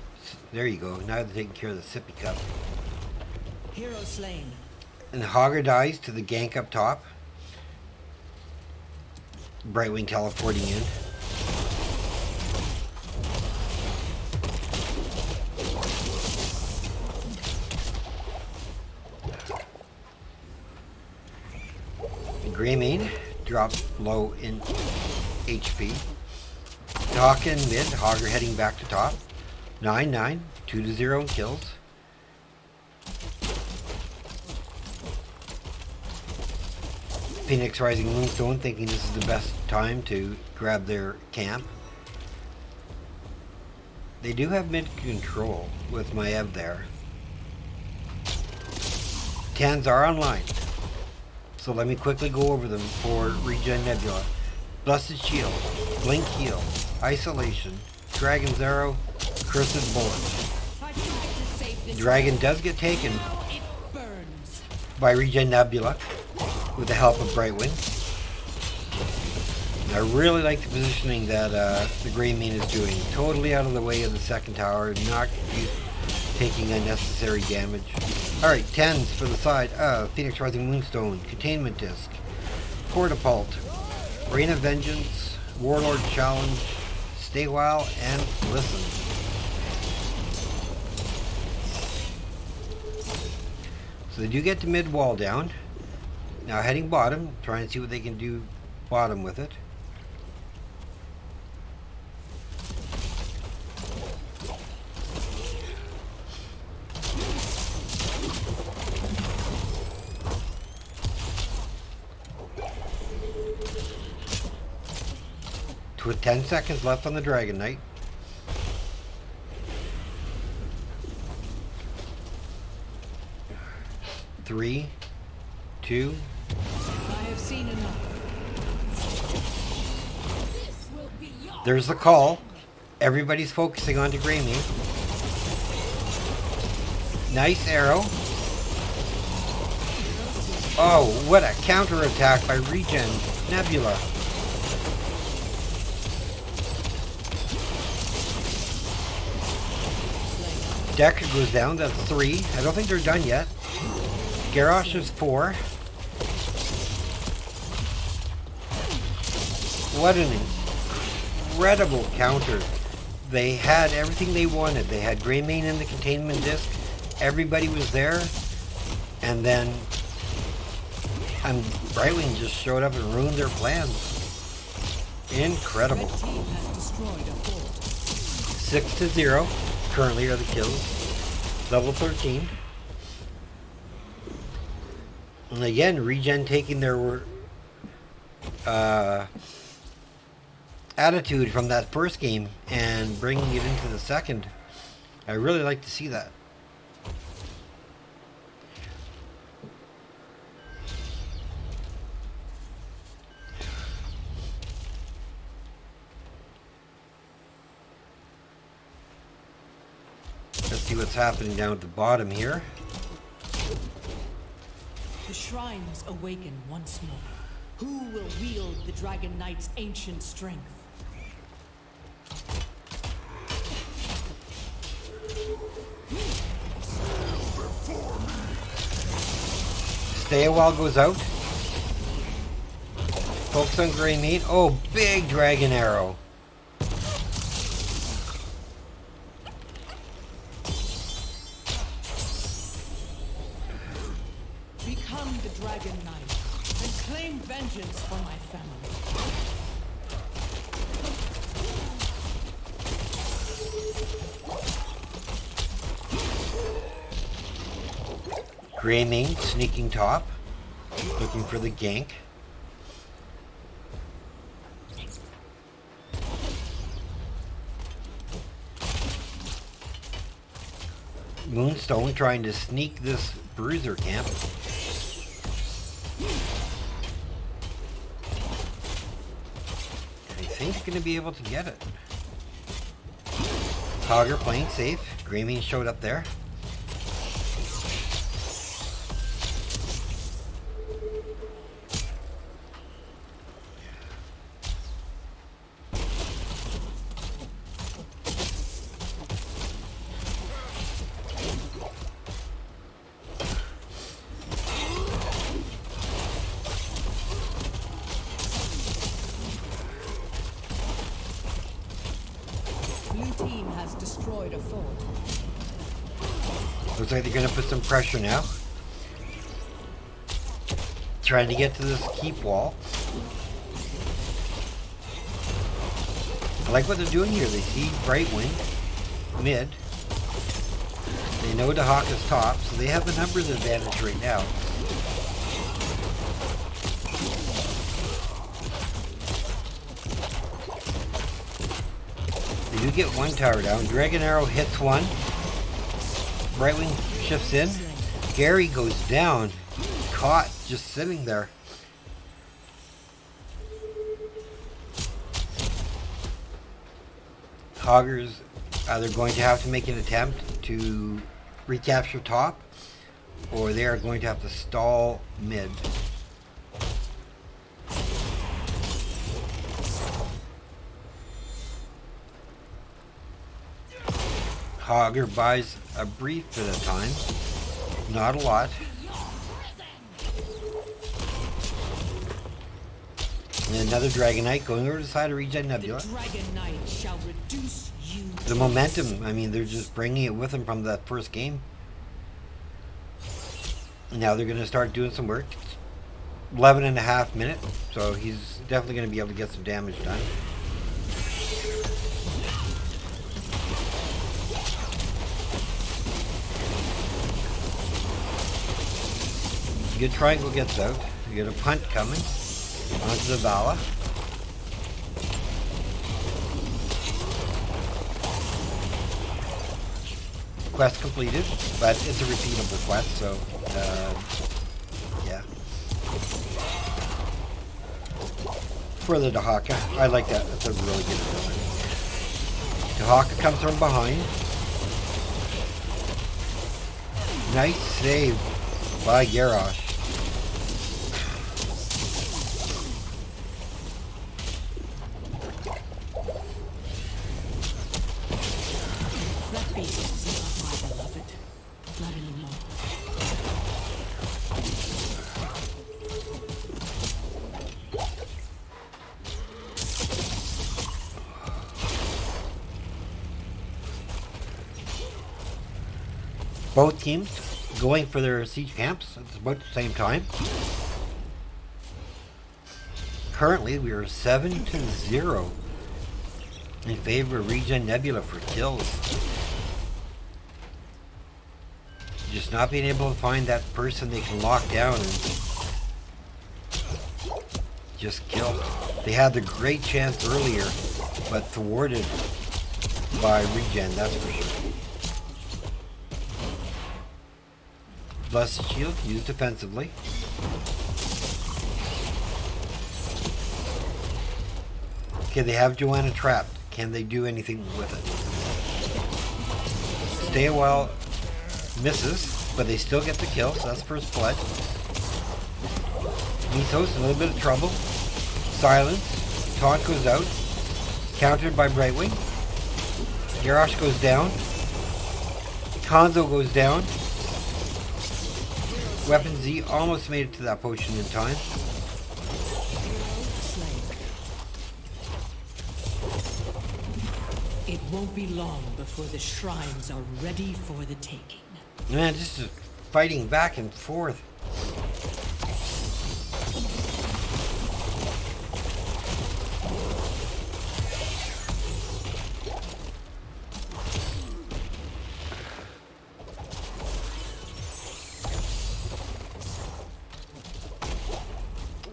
There you go. Now they're taking care of the sippy cup. Hero slain. And Hogger dies to the gank up top. Brightwing teleporting in. Greymane dropped low in HP. Dahaka in mid. Hogger heading back to top. 9-9. 2-0 kills. Phoenix Rising Moonstone thinking this is the best time to grab their camp. They do have mid control with Maiev there. Tans are online. So let me quickly go over them for ReGen Nebula. Blessed Shield, Blink Heal, Isolation, Dragon's Arrow, Cursed Bullet. Dragon does get taken by ReGen Nebula with the help of Brightwing. I really like the positioning that the Greymane is doing. Totally out of the way of the second tower, not taking unnecessary damage. Alright, 10s for the side. Phoenix Rising Moonstone, Containment Disc, Portapult, Reign of Vengeance, Warlord Challenge, Stay While, and Listen. So they do get the mid wall down. Now heading bottom, trying to see what they can do bottom with it. With 10 seconds left on the Dragon Knight. Three, 2. I have seen enough. There's the call. Everybody's focusing on the Greymane. Nice arrow. Oh, what a counterattack by ReGen. Nebula. Deck goes down, that's 3. I don't think they're done yet. Garrosh is 4. What an incredible counter. They had everything they wanted. They had Greymane in the containment disc. Everybody was there. And then Brightwing just showed up and ruined their plans. Incredible. Red team has destroyed a fort. 6-0 currently are the kills. Level 13. And again, ReGen taking their attitude from that first game and bringing it into the second. I really like to see that. Let's see what's happening down at the bottom here. The shrines awaken once more. Who will wield the Dragon Knight's ancient strength? Stay a while goes out. Focus on Greymane. Oh, big dragon arrow. Become the Dragon Knight and claim vengeance for my family. Greymane sneaking top. Looking for the gank. Moonstone trying to sneak this bruiser camp. I think he's going to be able to get it. Hogger playing safe. Greymane showed up there. Blue team has destroyed a fort. Looks like they're going to put some pressure now. Trying to get to this keep wall. I like what they're doing here. They see Brightwing mid. They know Dahaka's top, so they have the numbers advantage right now. They do get one tower down. Dragon Arrow hits one. Brightwing shifts in. Gary goes down. Caught, just sitting there. Hoggers either going to have to make an attempt to recapture top, or they are going to have to stall mid. Hogger buys a brief bit of time, not a lot. And another Dragon Knight going over to the side of ReGen Nebula. The Dragon Knight shall reduce you. The momentum, I mean, they're just bringing it with them from that first game. And now they're going to start doing some work. It's 11.5 minutes, so he's definitely going to be able to get some damage done. Good triangle gets out. You get a punt coming onto the Vala. Quest completed, but it's a repeatable quest, so yeah. For the Dahaka, I like that. That's a really good ability. Dahaka comes from behind. Nice save by Garrosh. Both teams going for their siege camps at about the same time. Currently, we are 7-0 in favor of ReGen Nebula for kills. Just not being able to find that person they can lock down and just kill. They had the great chance earlier, but thwarted by ReGen, that's for sure. Blessed Shield used defensively. Okay, they have Joanna trapped. Can they do anything with it? Stay a while misses, but they still get the kill, so that's first blood. Mythos in a little bit of trouble. Silence. Taunt goes out. Countered by Brightwing. Garrosh goes down. Konzo goes down. Weapon Z almost made it to that potion in time. It won't be long before the shrines are ready for the taking. Man, this is fighting back and forth.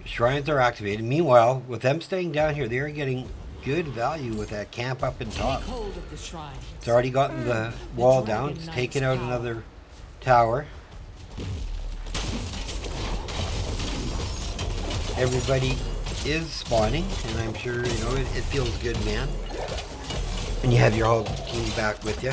Shrines are activated. Meanwhile, with them staying down here, they are getting good value with that camp up in top. Take hold of the shrine. It's already gotten the wall down. It's taken out another tower. Everybody is spawning, and I'm sure, you know, it feels good, man. And you have your whole team back with you.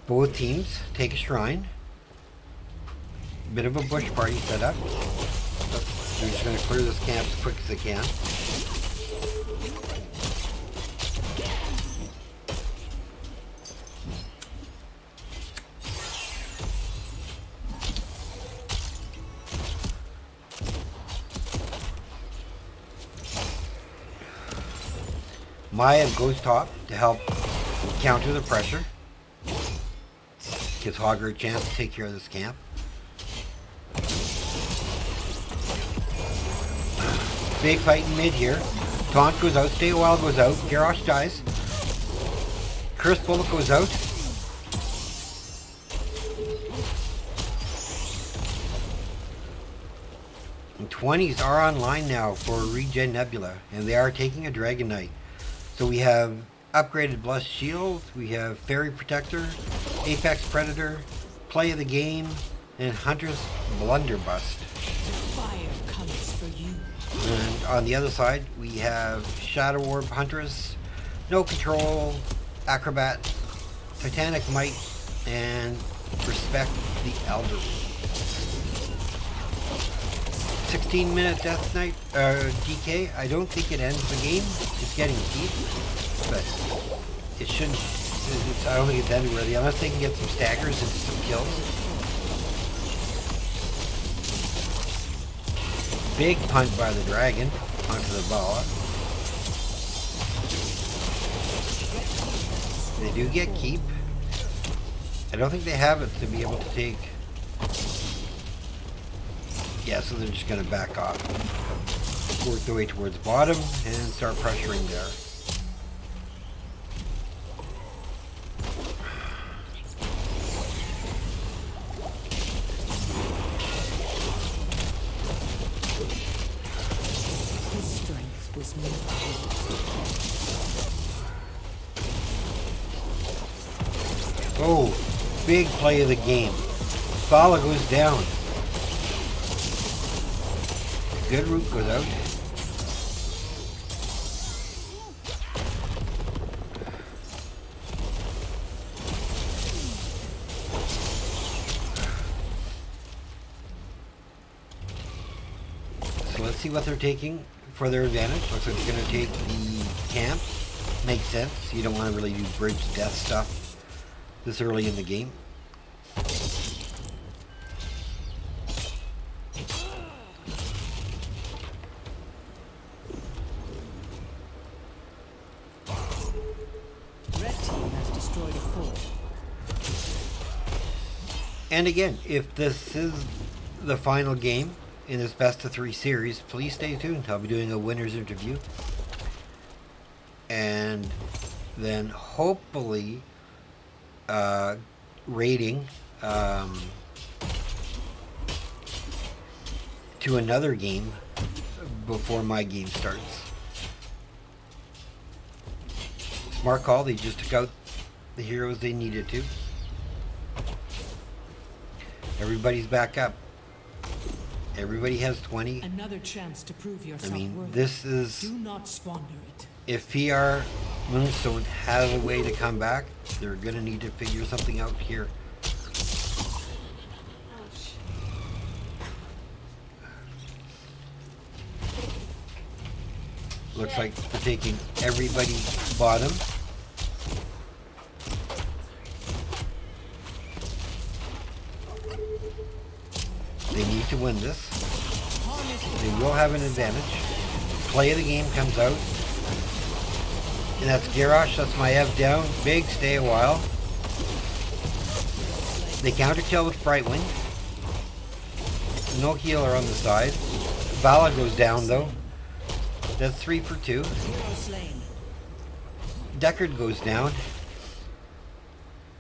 Both teams take a shrine. Bit of a bush party set up. They're just going to clear this camp as quick as they can. Maya goes top to help counter the pressure. Gives Hogger a chance to take care of this camp. Big fight in mid here. Taunt goes out, Stay a While goes out, Garrosh dies. Curse Bullet goes out. And 20s are online now for ReGen Nebula, and they are taking a Dragon Knight. So we have upgraded Blessed Shield, we have Fairy Protector, Apex Predator, Play of the Game, and Hunter's Blunderbuss. Fire comes for you. And on the other side, we have Shadow Orb Huntress, No Control, Acrobat, Titanic Might, and Respect the Elder. 16-minute Death Knight, DK. I don't think it ends the game. It's getting deep, but it shouldn't. I don't think it's ended really, unless they can get some staggers and some kills. Big punt by the dragon onto the ball. They do get keep. I don't think they have it to be able to take. Yeah, so they're just going to back off. Work their way towards bottom and start pressuring there. His strength was never. Oh, big play of the game. Fala goes down. Good root goes out. So let's see what they're taking for their advantage. Looks like they're going to take the camp. Makes sense. You don't want to really do bridge death stuff this early in the game. And again, if this is the final game in this best of 3 series, please stay tuned. I'll be doing a winner's interview. And then hopefully rating to another game before my game starts. Smart call, they just took out the heroes they needed to. Everybody's back up. Everybody has 20. Another chance to prove yourself I mean, worthy. this is... Do not squander it. If PR Moonstone has a way to come back, they're going to need to figure something out here. Looks like they're taking everybody bottom. They need to win this. They will have an advantage. Play of the game comes out. And that's Garrosh, that's my Ev down. Big, stay a while. They counter kill with Brightwing. No healer on the side. Vala goes down though. That's 3 for 2. Deckard goes down.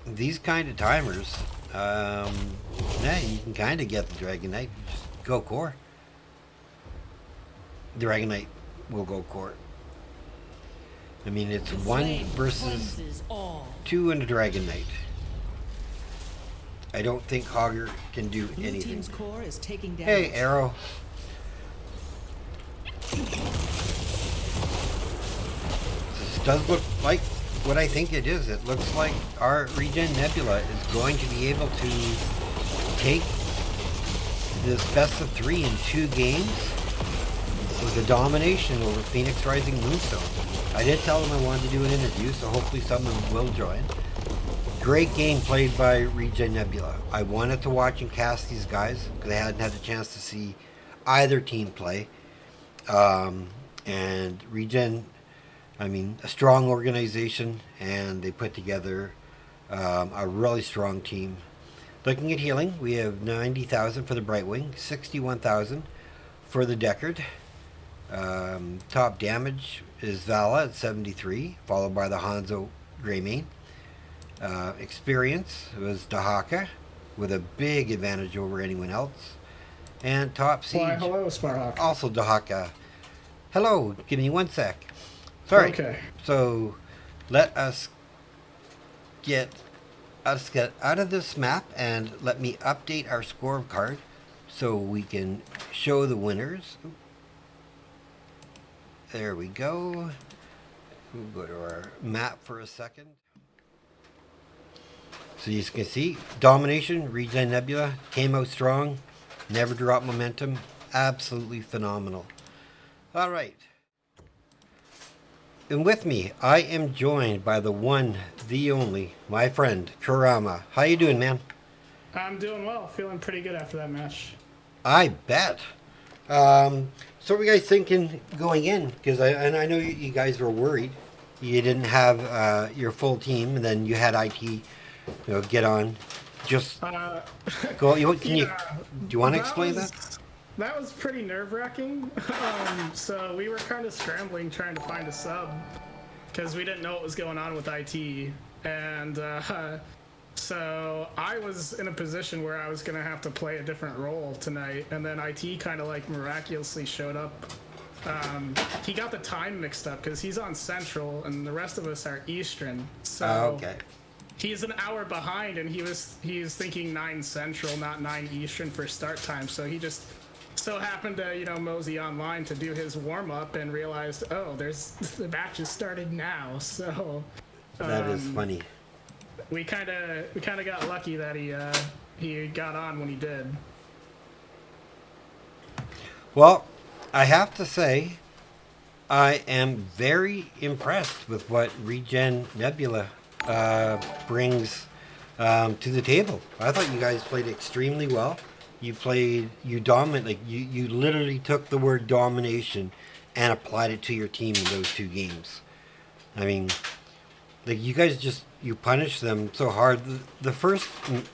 These kind of timers, yeah, you can kind of get the Dragon Knight. Just go core. Dragon Knight will go core. I mean, it's 1 versus 2 and a Dragon Knight. I don't think Hogger can do anything. Hey, Arrow. This does look like what I think it is. It looks like our ReGen Nebula is going to be able to take this best of 3 in 2 games with a domination over Phoenix Rising Moonstone. I did tell them I wanted to do an interview, so hopefully someone will join. Great game played by ReGen Nebula. I wanted to watch and cast these guys because I hadn't had the chance to see either team play. And ReGen, I mean, a strong organization, and they put together a really strong team. Looking at healing, we have 90,000 for the Brightwing, 61,000 for the Deckard. Top damage is Vala at 73, followed by the Hanzo Greymane. Experience was Dahaka with a big advantage over anyone else. And top siege. Why, hello, Sparhawk. Also Dahaka. Hello, give me 1 sec. Sorry. Okay. So let us get out of this map and let me update our scorecard so we can show the winners. There we go. We'll go to our map for a second. So you can see, domination, ReGen Nebula, came out strong, never dropped momentum, absolutely phenomenal. All right. And with me, I am joined by the one, the only, my friend, Kurama. How you doing, man? I'm doing well. Feeling pretty good after that match. I bet. So what were you guys thinking going in? Because I know you guys were worried. You didn't have your full team, and then you had IT, get on. Just go. Do you want to explain that? That was pretty nerve-wracking. So we were kind of scrambling trying to find a sub because we didn't know what was going on with IT, and so I was in a position where I was going to have to play a different role tonight, and then IT kind of like miraculously showed up. He got the time mixed up because he's on Central and the rest of us are Eastern. So okay. He's an hour behind, and he's thinking 9 Central, not 9 Eastern for start time. So he just so happened to mosey online to do his warm up and realized, oh, the match has started now. So that is funny. We kind of got lucky that he got on when he did. Well, I have to say, I am very impressed with what ReGen Nebula brings to the table. I thought you guys played extremely well. You literally took the word domination and applied it to your team in those 2 games. I mean, like, you guys you punished them so hard. The first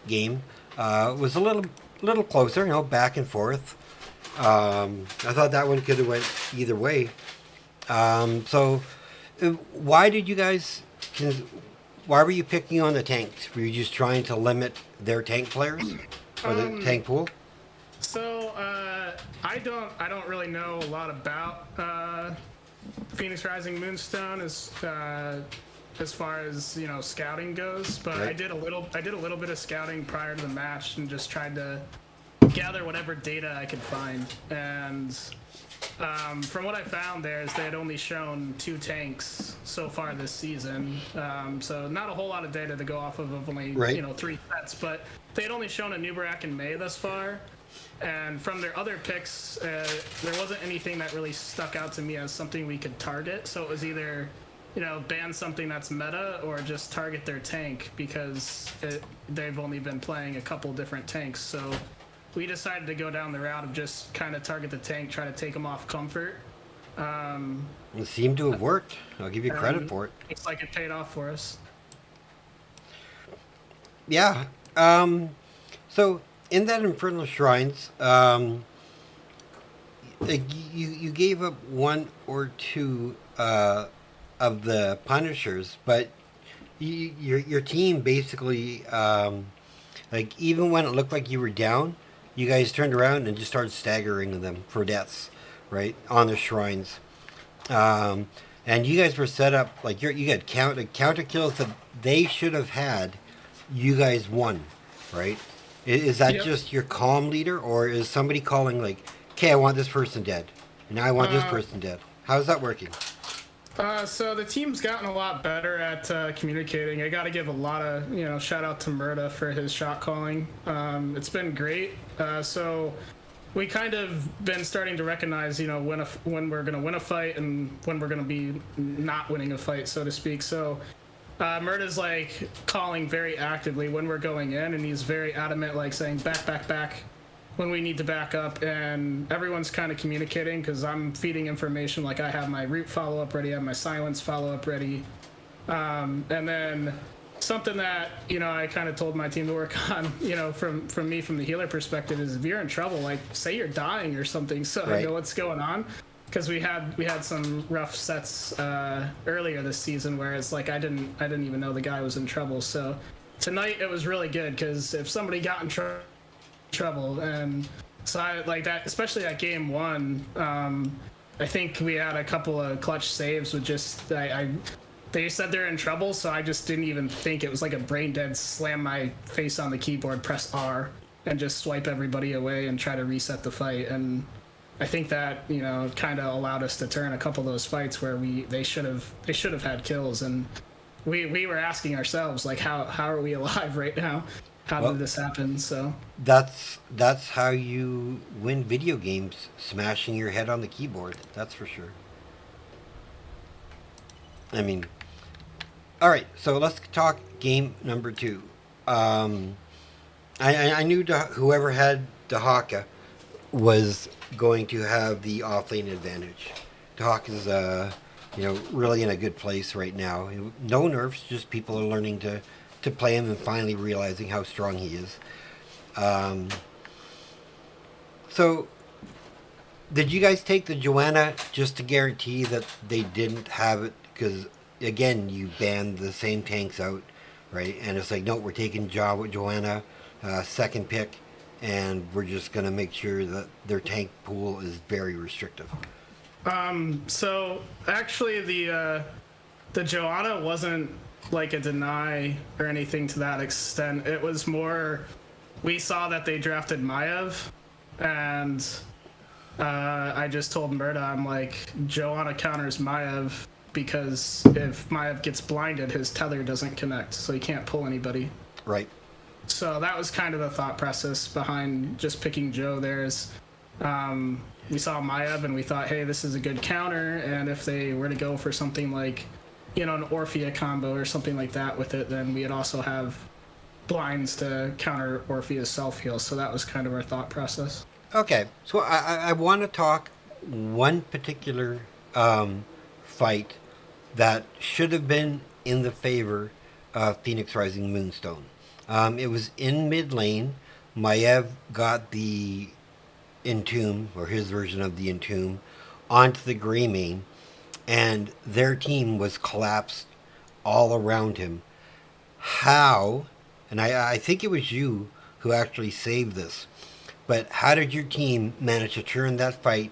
game, was a little closer, back and forth. I thought that one could have went either way. Why did you guys? Why were you picking on the tanks? Were you just trying to limit their tank players or the tank pool? So I don't really know a lot about Phoenix Rising Moonstone as far as scouting goes, but Right. I did a little bit of scouting prior to the match and just tried to gather whatever data I could find. And from what I found, they had only shown 2 tanks so far this season, so not a whole lot of data to go off of only Right. 3 sets, but they had only shown a Nubarak and May thus far. And from their other picks, there wasn't anything that really stuck out to me as something we could target. So it was either, ban something that's meta or just target their tank because they've only been playing a couple different tanks. So we decided to go down the route of just kind of target the tank, try to take them off comfort. It seemed to have worked. I'll give you credit for it. Looks like it paid off for us. Yeah. So in that Infernal Shrines, you gave up 1 or 2 of the Punishers, but your team basically, even when it looked like you were down, you guys turned around and just started staggering them for deaths, right, on the shrines. And you guys were set up you had counter kills that they should have had. You guys won, right? Is that Yep. just your calm leader, or is somebody calling okay, I want this person dead, and I want this person dead? How's that working? So the team's gotten a lot better at communicating. I got to give a lot of, shout out to Murda for his shot calling. It's been great. So we kind of been starting to recognize, when we're going to win a fight and when we're going to be not winning a fight, so to speak. So Murda's calling very actively when we're going in, and he's very adamant, saying back when we need to back up, and everyone's kind of communicating because I'm feeding information. I have my root follow-up ready, I have my silence follow-up ready, and then something that I kind of told my team to work on, from the healer perspective, is if you're in trouble, say you're dying or something, so Right. I know what's going on. Because we had some rough sets earlier this season where it's I didn't even know the guy was in trouble. So tonight it was really good because if somebody got in trouble, and so I that, especially at game 1, I think we had a couple of clutch saves with just they said they're in trouble, so I just didn't even think. It was like a brain dead slam my face on the keyboard, press R, and just swipe everybody away and try to reset the fight. And I think that kind of allowed us to turn a couple of those fights where they should have had kills, and we were asking ourselves how are we alive right now? How did this happen? So That's how you win video games, smashing your head on the keyboard. That's for sure. I mean, all right. So let's talk game number 2. I knew whoever had Dahaka was going to have the offlane advantage. Dahaka is really in a good place right now. No nerfs, just people are learning to play him and finally realizing how strong he is. So, did you guys take the Joanna just to guarantee that they didn't have it? Because, again, you banned the same tanks out, right? And it's no, we're taking Joanna, second pick, and we're just going to make sure that their tank pool is very restrictive. So actually, the Joanna wasn't a deny or anything to that extent. It was more, we saw that they drafted Maiev, and I just told Murda, I'm Joanna counters Maiev because if Maiev gets blinded, his tether doesn't connect, so he can't pull anybody. Right. So that was kind of the thought process behind just picking Joe there. Is we saw Maiev and we thought, hey, this is a good counter, and if they were to go for something an Orphea combo or something like that with it, then we'd also have blinds to counter Orphea's self-heal. So that was kind of our thought process. Okay, so I want to talk one particular fight that should have been in the favor of Phoenix Rising Moonstone. It was in mid lane. Maiev got the Entomb, or his version of the Entomb, onto the Grey Mane, and their team was collapsed all around him. How, and I think it was you who actually saved this, but how did your team manage to turn that fight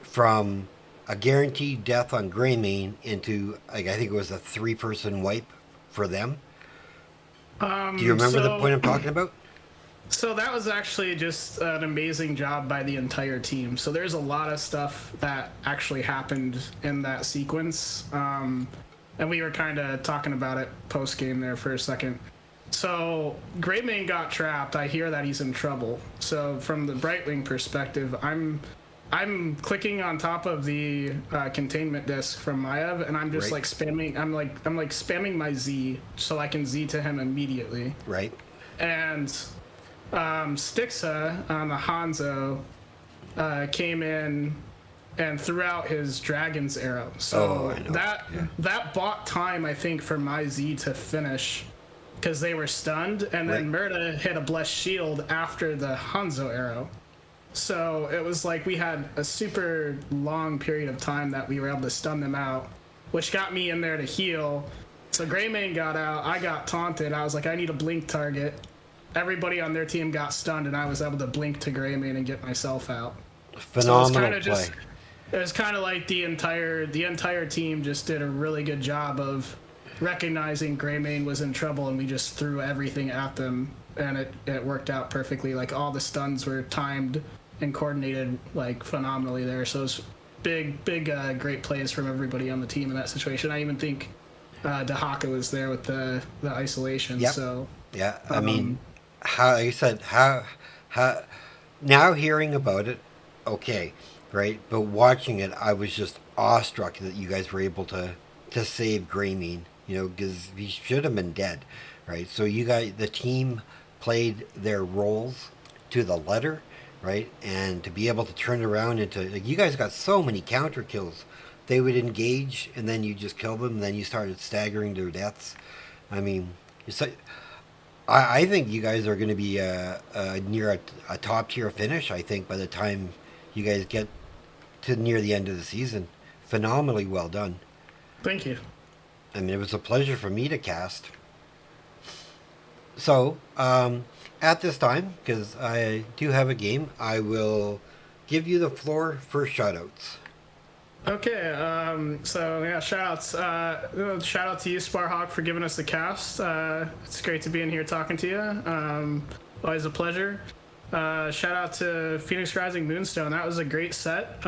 from a guaranteed death on Greymane into, like, I think it was a 3-person wipe for them? Do you remember the point I'm talking about? So that was actually just an amazing job by the entire team. So there's a lot of stuff that actually happened in that sequence. And we were kind of talking about it post game there for a second. So Greymane got trapped. I hear that he's in trouble. So from the Brightwing perspective, I'm clicking on top of the containment disk from Maiev, and I'm just like spamming. I'm like spamming my Z so I can Z to him immediately. Right. And Stixa on the Hanzo came in and threw out his dragon's arrow. So that bought time, I think, for my Z to finish because they were stunned, and then Murda hit a blessed shield after the Hanzo arrow. So it was like we had a super long period of time that we were able to stun them out, which got me in there to heal. So Greymane got out, I got taunted, I was like, I need a blink target. Everybody on their team got stunned, and I was able to blink to Greymane and get myself out. Phenomenal play. It was kind of like the entire team just did a really good job of recognizing Greymane was in trouble, and we just threw everything at them, and it worked out perfectly. Like, all the stuns were timed and coordinated like phenomenally there. So it was big great plays from everybody on the team in that situation. I even think Dahaka was there with the isolation. Yep. So yeah, I mean, how you said how now hearing about it, okay, right, but watching it, I was just awestruck that you guys were able to save Greymane, you know, because he should have been dead, right? So you guys, the team played their roles to the letter, right? And to be able to turn it around into, like, you guys got so many counter kills. They would engage, and then you just kill them, and then you started staggering their deaths. I mean, I think you guys are going to be near a top tier finish, I think, by the time you guys get to near the end of the season. Phenomenally well done. Thank you. I mean, it was a pleasure for me to cast. So, at this time, because I do have a game, I will give you the floor for shoutouts. Okay, so yeah, shout out to you, Sparhawk, for giving us the cast. It's great to be in here talking to you. Always a pleasure. Shout out to Phoenix Rising Moonstone. That was a great set.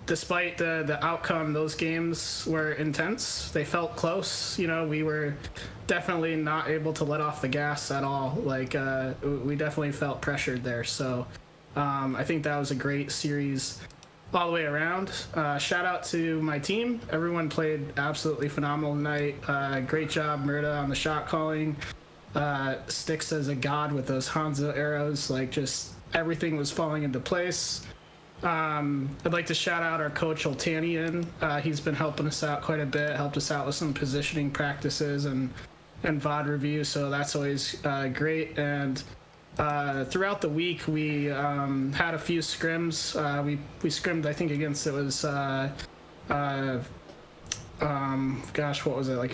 Despite the outcome, those games were intense. They felt close. You know, we were definitely not able to let off the gas at all. Like, we definitely felt pressured there. So I think that was a great series all the way around. Shout out to my team. Everyone played absolutely phenomenal tonight. Great job, Murda, on the shot calling. Styx as a god with those Hanzo arrows. Like, just everything was falling into place. I'd like to shout out our coach Oltanian. He's been helping us out quite a bit, helped us out with some positioning practices and VOD review, so that's always great. And throughout the week, we had a few scrims. We scrimmed, I think, against, it was gosh, what was it, like,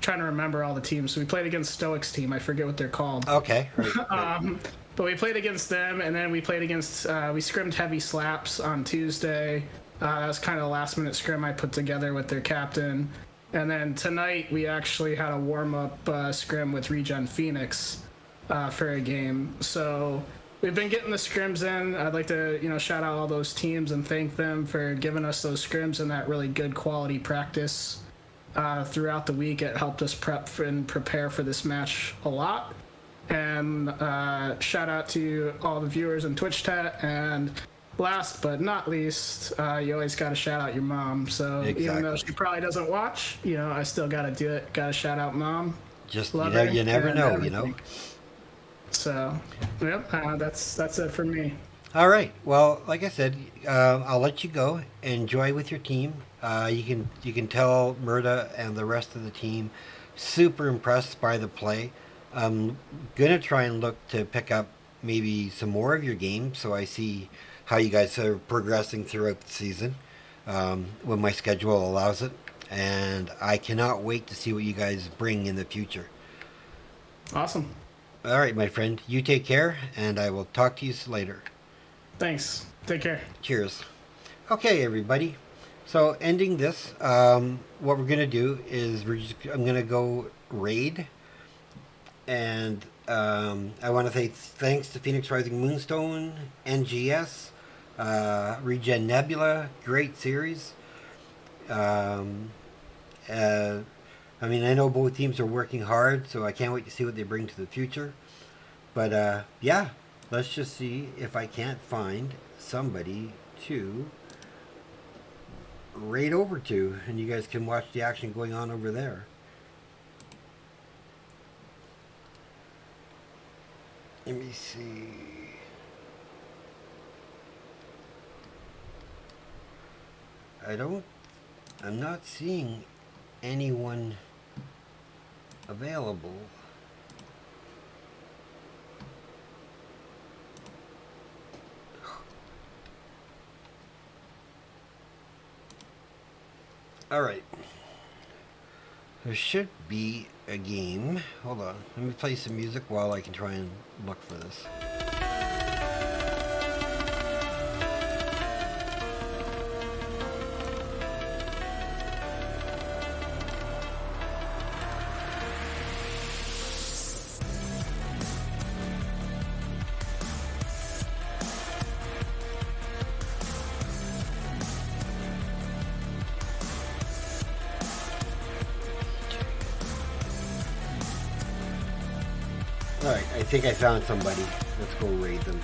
trying to remember all the teams. So we played against Stoic's team. I forget what they're called. Okay. Right. But we played against them, and then we played against, we scrimmed Heavy Slaps on Tuesday. That was kind of a last-minute scrim I put together with their captain. And then tonight, we actually had a warm-up scrim with ReGen Phoenix for a game. So we've been getting the scrims in. I'd like to, shout out all those teams and thank them for giving us those scrims and that really good quality practice throughout the week. It helped us prep and prepare for this match a lot. And shout out to all the viewers in Twitch chat. And last but not least, you always got to shout out your mom. So even though she probably doesn't watch, I still got to do it. Got to shout out mom. Just, you never know, everything. So, yep, that's it for me. All right. Well, like I said, I'll let you go. Enjoy with your team. You can tell Murda and the rest of the team super impressed by the play. I'm gonna try and look to pick up maybe some more of your games, so I see how you guys are progressing throughout the season when my schedule allows it. And I cannot wait to see what you guys bring in the future. Awesome. All right, my friend. You take care, and I will talk to you later. Thanks. Take care. Cheers. Okay, everybody. So, ending this, what we're going to do is I'm going to go raid. And I want to say thanks to Phoenix Rising Moonstone, NGS, ReGen Nebula. Great series. I mean, I know both teams are working hard, so I can't wait to see what they bring to the future. But yeah, let's just see if I can't find somebody to raid over to, and you guys can watch the action going on over there. Let me see. I'm not seeing anyone available. All right. There should be a game. Hold on. Let me play some music while I can try and look for this. Alright, I think I found somebody. Let's go raid them.